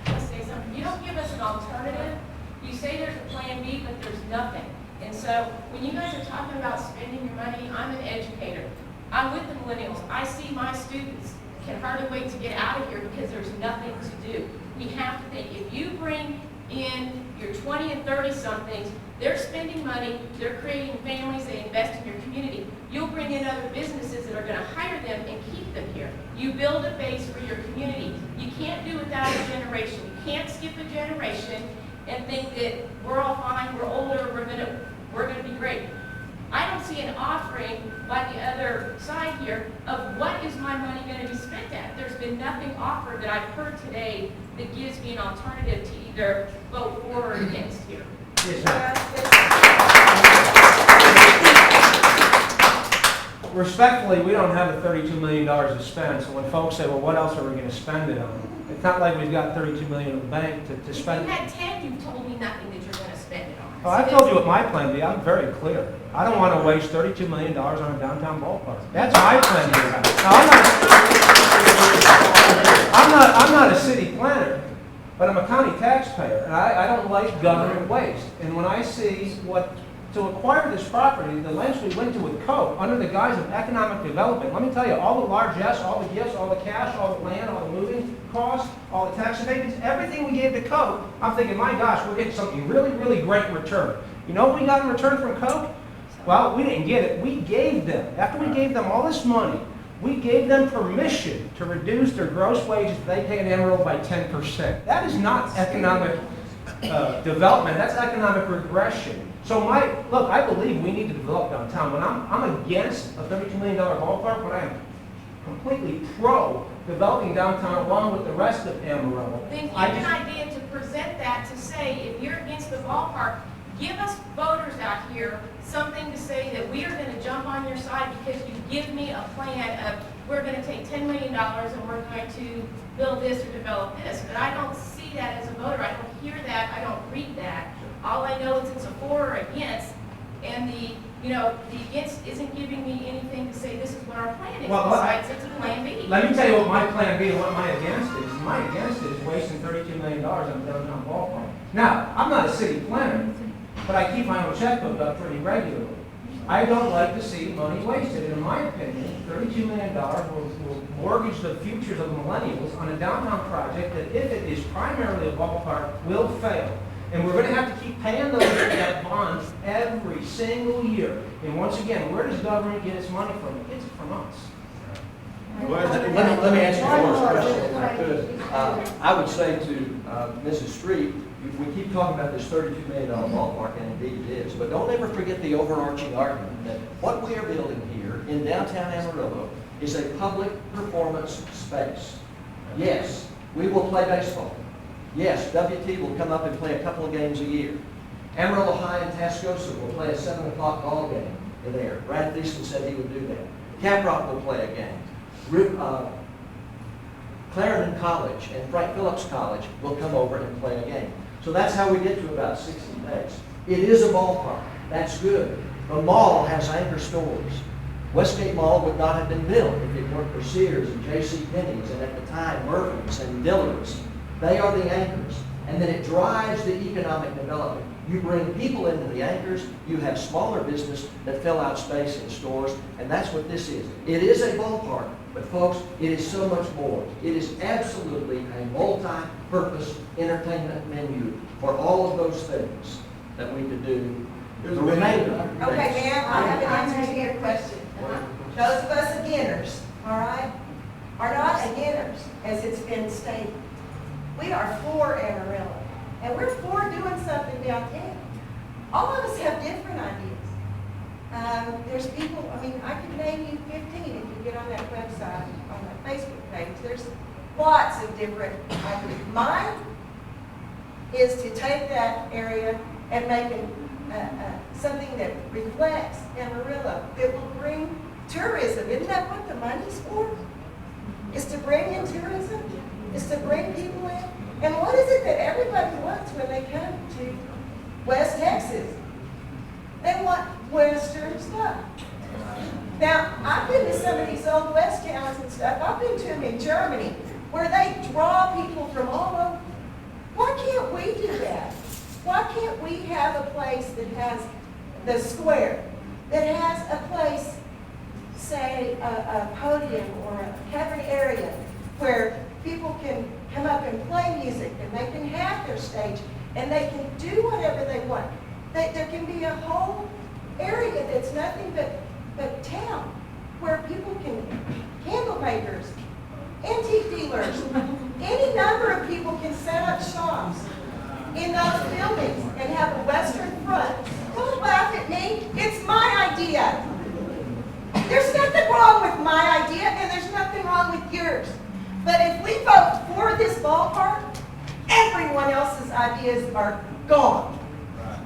Let's say something. You don't give us an alternative. You say there's a plan B, but there's nothing. And so when you guys are talking about spending your money, I'm an educator. I'm with the millennials. I see my students can hardly wait to get out of here because there's nothing to do. We have to think, if you bring in your 20 and 30 somethings, they're spending money, they're creating families, they invest in your community. You'll bring in other businesses that are going to hire them and keep them here. You build a base for your community. You can't do without a generation. You can't skip a generation and think that we're all fine, we're older, we're gonna be great. I don't see an offering by the other side here of what is my money going to be spent at. There's been nothing offered that I've heard today that gives me an alternative to either vote for or against here. Respectfully, we don't have the $32 million to spend, so when folks say, well, what else are we going to spend it on? It's not like we've got $32 million in the bank to If spend. you had 10, you've told me nothing that you're going to spend it on. Oh, I've told you what my plan B. I'm very clear. I don't want to waste $32 million on a downtown ballpark. That's my plan B. Now, I'm not a city planner, but I'm a county taxpayer, and I don't like government waste. And when I see what, to acquire this property, the lengths we went to with Coke, under the guise of economic development, let me tell you, all the largesse, all the gifts, all the cash, all the land, all the moving costs, all the tax abatements, everything we gave to Coke, I'm thinking, my gosh, we're getting something really, really great in return. You know what we got in return from Coke? Well, we didn't get it. We gave them, after we gave them all this money, we gave them permission to reduce their gross wages that they pay in Amarillo by 10%. That is not economic development. That's economic regression. So look, I believe we need to develop downtown. When I'm against a $32 million ballpark, but I am completely pro developing downtown along with the rest of Amarillo. Then give an idea to present that, to say, if you're against the ballpark, give us voters out here something to say that we are going to jump on your side because you give me a plan of, we're going to take $10 million and we're going to build this or develop this. But I don't see that as a voter. I don't hear that. I don't read that. All I know is it's a for or against, and the against isn't giving me anything to say this is what our plan is. Besides, it's a plan B. Let me tell you what my plan B and what my against is. My against is wasting $32 million on a downtown ballpark. Now, I'm not a city planner, but I keep my own checkbook up pretty regularly. I don't like to see money wasted. In my opinion, $32 million will mortgage the futures of the millennials on a downtown project that, if it is primarily a ballpark, will fail. And we're going to have to keep paying those debt bonds every single year. And once again, where does government get its money from? It gets it from us. Let me answer your first question if I could. I would say to Mrs. Street, we keep talking about this $32 million ballpark, and indeed it is, but don't ever forget the overarching argument that what we are building here in downtown Amarillo is a public performance space. Yes, we will play baseball. Yes, WT will come up and play a couple of games a year. Amarillo High and Tascosa will play a 7 o'clock ball game in there. Brad Thiessen said he would do that. Caprock will play a game. Clarendon College and Frank Phillips College will come over and play a game. So that's how we get to about 60 days. It is a ballpark. That's good. The mall has anchor stores. Westgate Mall would not have been built if it weren't for Sears and J.C. Penney's and at the time Murphy's and Dillard's. They are the anchors. And then it drives the economic development. You bring people into the anchors, you have smaller business that fill out space in stores, and that's what this is. It is a ballpark, but folks, it is so much more. It is absolutely a multi-purpose entertainment menu for all of those things that we could do. The remainder. Okay, ma'am, I have an answer to your question. Those of us beginners, all right, are not beginners, as it's been stated. We are for Amarillo, and we're for doing something downtown. All of us have different ideas. There's people, I could name you 15 if you get on that website, on that Facebook page. There's lots of different ideas. Mine is to take that area and make it something that reflects Amarillo, that will bring tourism. Isn't that what the money's for? Is to bring in tourism? Is to bring people in? And what is it that everybody wants when they come to West Texas? They want Western stuff. Now, I've been to some of these old West towns and stuff. I've been to them in Germany, where they draw people from all over. Why can't we do that? Why can't we have a place that has the square, that has a place, say, a podium or a covered area where people can come up and play music, and they can have their stage, and they can do whatever they want. There can be a whole area that's nothing but town, where people can, candle makers, antique dealers, any number of people can set up shops in those buildings and have a western front. Don't laugh at me. It's my idea. ideas are gone.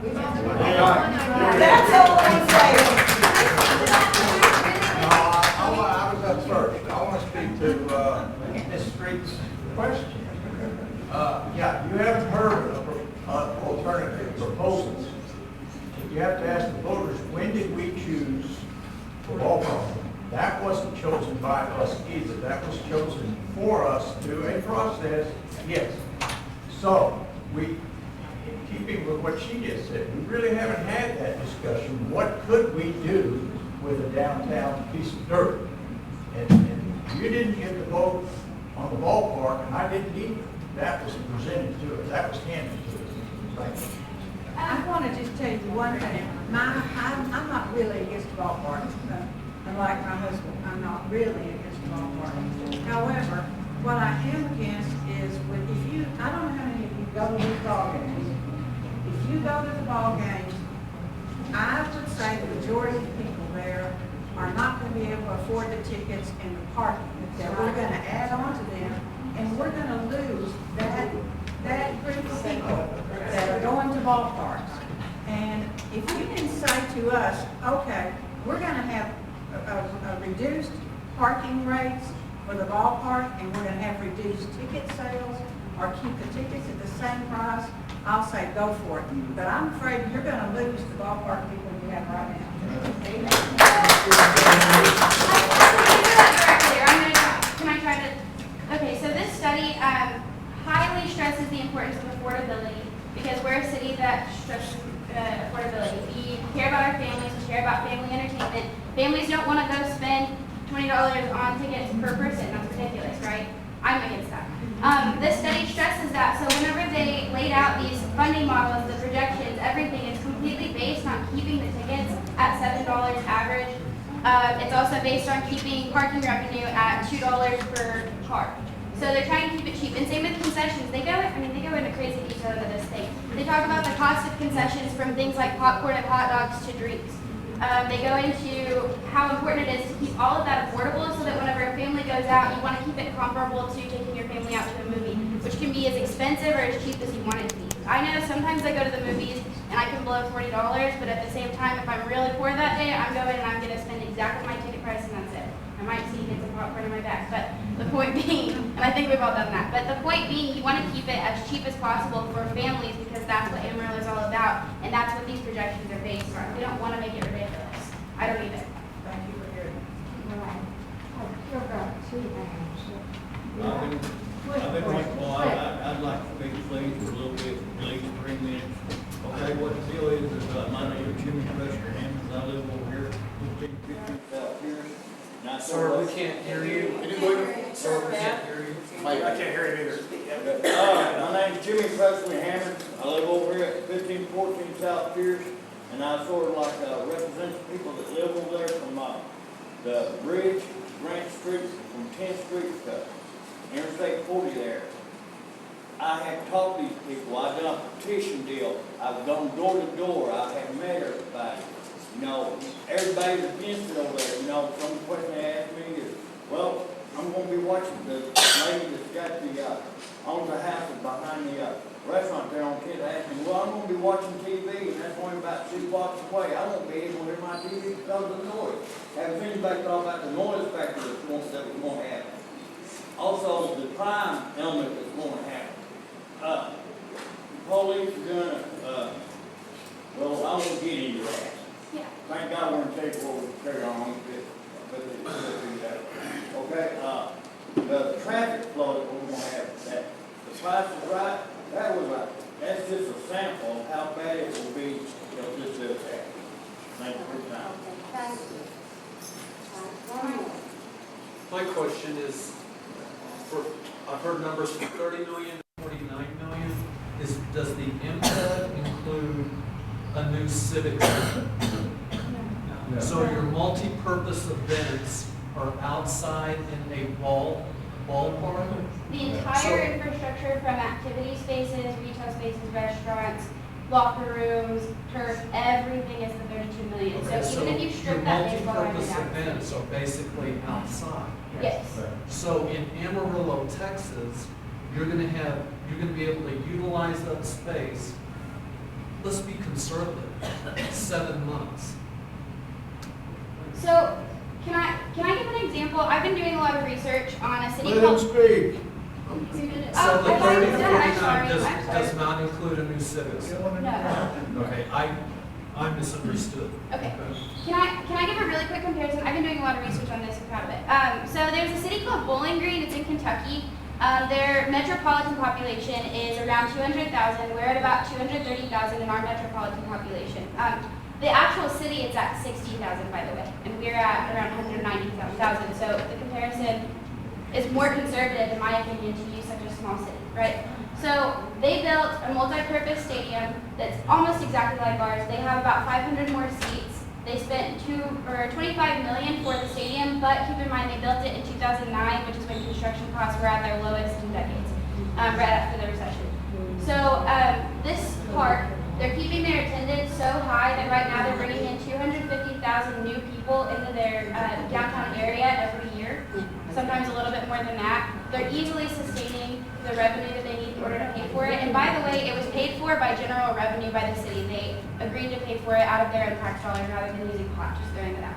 That's all I'm saying. No, I was up first. I want to speak to Ms. Street's question. Yeah, you haven't heard of alternative proposals. You have to ask the voters, when did we choose the ballpark? That wasn't chosen by us either. That was chosen for us through a process, yes. So, in keeping with what she just said, we really haven't had that discussion. What could we do with a downtown piece of dirt? And you didn't get the vote on the ballpark, and I didn't either. That was presented to us. That was handed to us. Thank you. I want to just tell you one thing. I'm not really against ballparks. Unlike my husband, I'm not really against ballparks. However, what I am against is I don't know how many of you go to these ball games. If you go to the ball games, I would say the majority of people there are not going to be able to afford the tickets and the parking. That we're going to add on to them, and we're going to lose that group of people that are going to ballparks. And if you can say to us, okay, we're going to have a reduced parking rates for the ballpark, and we're going to have reduced ticket sales, or keep the tickets at the same price, I'll say go for it. But I'm afraid you're going to lose the ballpark people you have right now. Can I try to? Okay, so this study highly stresses the importance of affordability because we're a city that stresses affordability. We care about our families, we care about family entertainment. Families don't want to go spend $20 on tickets per person. That's ridiculous, right? I'm against that. This study stresses that, so whenever they laid out these funding models, the projections, everything is completely based on keeping the tickets at $7 average. It's also based on keeping parking revenue at $2 per car. So they're trying to keep it cheap. And same with concessions. They go into crazy detail into this thing. They talk about the cost of concessions from things like popcorn and hot dogs to drinks. They go into how important it is to keep all of that affordable so that whenever a family goes out, you want to keep it comparable to taking your family out to a movie, which can be as expensive or as cheap as you want it to be. I know sometimes I go to the movies and I can blow $40, but at the same time, if I'm really poor that day, I'm going and I'm going to spend exactly my ticket price and that's it. I might see get some popcorn in my bag, but the point being, and I think we've all done that, but the point being, you want to keep it as cheap as possible for families because that's what Amarillo is all about, and that's what these projections are based on. We don't want to make it ridiculous. I don't either. Thank you for hearing. I'd like to speak please for a little bit, at least 3 minutes. Okay, what the deal is my name is Jimmy Custer Hammond. I live over here, 1550 South Pierce. Sir, we can't hear you. Sir, we can't hear you. I can't hear it either. My name's Jimmy Presley Hammond. I live over here at 1514 South Pierce, and I sort of like represent the people that live over there from the bridge, Grant Street, from 10th Street to Interstate 40 there. I have talked to these people. I've done a petition deal. I've gone door to door. I have met everybody. You know, everybody's against it over there. You know, some question they ask me is, well, I'm going to be watching the lady that's got the, owns the house behind the restaurant there on Kid asked me, well, I'm going to be watching TV, and that's only about 2 blocks away. I won't be able to hear my TV because of the noise. Have anybody thought about the noise factor that we're going to have? Also, the crime element that's going to happen. Police are going to, well, I won't get into that. Yeah. Thank God we're in table to carry on okay, the traffic flow that we're going to have, that the price is right, that's just a sample of how bad it will be if this does happen. Thank you for your time. Thank you. My question is, I've heard numbers from 30 million to 49 million. Does the MPED include a new civic center? No. So your multi-purpose events are outside in a ballpark? The entire infrastructure from activity spaces, retail spaces, restaurants, locker rooms, turf, everything is the 32 million. Okay, So even if you strip that baseball your area multi-purpose out. events are basically outside. Yes. So in Amarillo, Texas, you're going to have you're gonna be able to utilize that space. Let's be conservative, 7 months. So, can I give an example? I've been doing a lot of research on a city Let him called. speak. So the 30 to 49 I'm sorry. does not include a new citizen. No. Okay, I misunderstood. Okay. Can I give a really quick comparison? I've been doing a lot of research on this. I'm proud of it. So there's a city called Bowling Green. It's in Kentucky. Their metropolitan population is around 200,000. We're at about 230,000 in our metropolitan population. The actual city is at 60,000, by the way, and we're at around 190,000. So the comparison is more conservative, in my opinion, to use such a small city, right? So they built a multi-purpose stadium that's almost exactly like ours. They have about 500 more seats. They spent $25 million for the stadium, but keep in mind they built it in 2009, which is when construction costs were at their lowest in decades, right after the recession. So this park, they're keeping their attendance so high that right now they're bringing in 250,000 new people into their downtown area every year, sometimes a little bit more than that. They're easily sustaining the revenue that they need in order to pay for it. And by the way, it was paid for by general revenue by the city. They agreed to pay for it out of their own tax dollars rather than using pot, just throwing it out.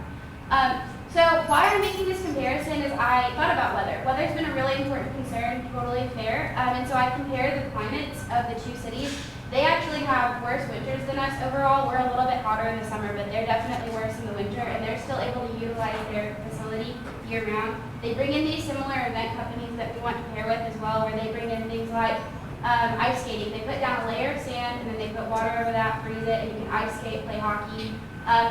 So why I'm making this comparison is I thought about weather. Weather's been a really important concern, totally fair. And so I compared the climates of the two cities. They actually have worse winters than us overall. We're a little bit hotter in the summer, but they're definitely worse in the winter, and they're still able to utilize their facility year-round. They bring in these similar event companies that we want to pair with as well, where they bring in things like ice skating. They put down a layer of sand, and then they put water over that, freeze it, and you can ice skate, play hockey.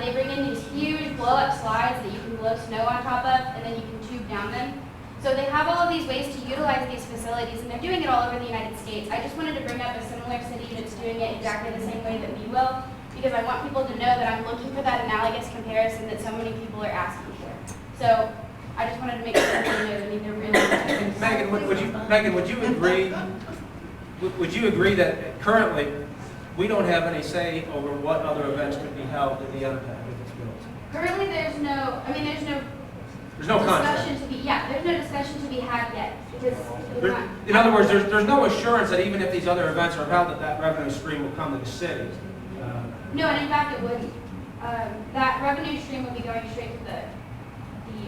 They bring in these huge blow-up slides that you can blow snow on top of, and then you can tube down them. So they have all of these ways to utilize these facilities, and they're doing it all over the United States. I just wanted to bring up a similar city that's doing it exactly the same way that we will, because I want people to know that I'm looking for that analogous comparison that so many people are asking for. So I just wanted to make sure that you know that they're really. Megan, would you agree? Would you agree that currently we don't have any say over what other events could be held in the MPAC if it's built? Currently, there's no contract. discussion to be, there's no discussion to be had yet, because it's not. In other words, there's no assurance that even if these other events are held, that revenue stream will come to the city. No, and in fact, it wouldn't. That revenue stream would be going straight to the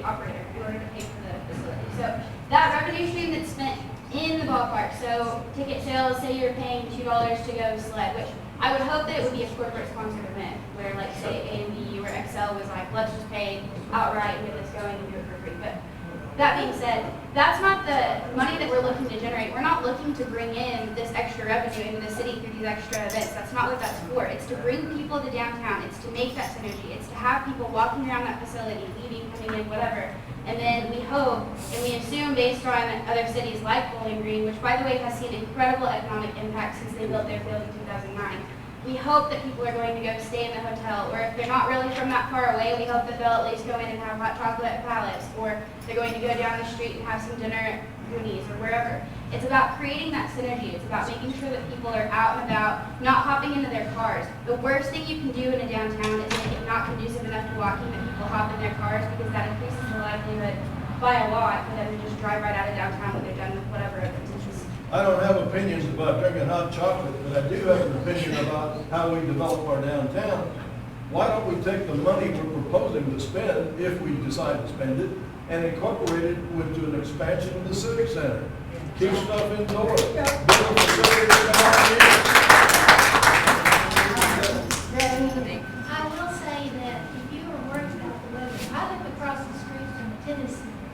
operator in order to pay for the facility. So that revenue stream that's spent in the ballpark, so ticket sales, say you're paying $2 to go sled, which I would hope that it would be a corporate sponsored event, where like say A&B or Excel was like, let's just pay outright and get this going and do it for free. But that being said, that's not the money that we're looking to generate. We're not looking to bring in this extra revenue into the city through these extra events. That's not what that's for. It's to bring people to downtown. It's to make that synergy. It's to have people walking around that facility, leaving, coming in, whatever. And then we hope, and we assume based on other cities like Bowling Green, which by the way has seen incredible economic impact since they built their field in 2009, we hope that people are going to go stay in the hotel, or if they're not really from that far away, we hope that they'll at least go in and have hot chocolate at Palace, or they're going to go down the street and have some dinner at Goonies or wherever. It's about creating that synergy. It's about making sure that people are out and about, not hopping into their cars. The worst thing you can do in a downtown is make it not conducive enough to walking that people hop in their cars, because that increases the likelihood by a lot for them to just drive right out of downtown when they're done with whatever it is. I don't have opinions about drinking hot chocolate, but I do have an opinion about how we develop our downtown. Why don't we take the money we're proposing to spend, if we decide to spend it, and incorporate it into an expansion of the civic center? Keep stuff indoors. Build a facility that I will say that if you are worried about the weather, I live across the street from a tennis center,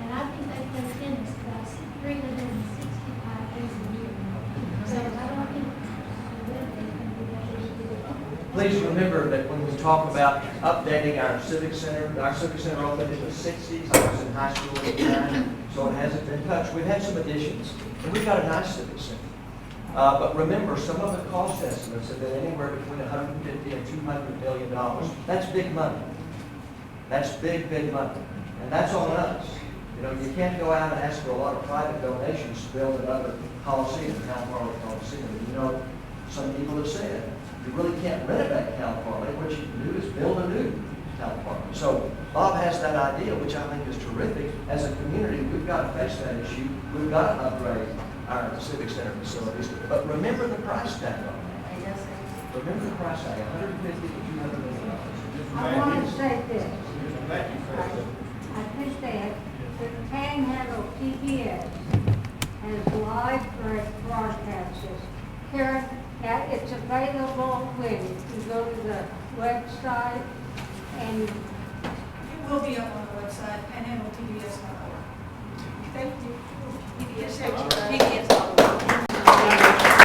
and I think they play tennis about 365 days a year. So I don't think the weather is going to be that issue. Please remember that when we talk about updating our civic center opened in the 60s. I was in high school at the time, so it hasn't been touched. We've had some additions, and we've got a nice civic center. But remember, some of the cost estimates have been anywhere between $150 and $200 million. That's big money. That's big, big money. And that's on us. You know, you can't go out and ask for a lot of private donations to build another Coliseum, Cal Farley Coliseum. You know, some people have said, you really can't renovate Cal Farley. What you can do is build a new Cal Farley. So Bob has that idea, which I think is terrific. As a community, we've got to face that issue. We've got to upgrade our civic center facilities. But remember the price tag on that. Remember the price tag, $150 to $200 million. I want to say this. Thank you. I think that the Panhandle PBS has live broadcasts. Karen, it's available when you go to the website and It will be up on the website, panhandlepbs.org. Thank you. PBS.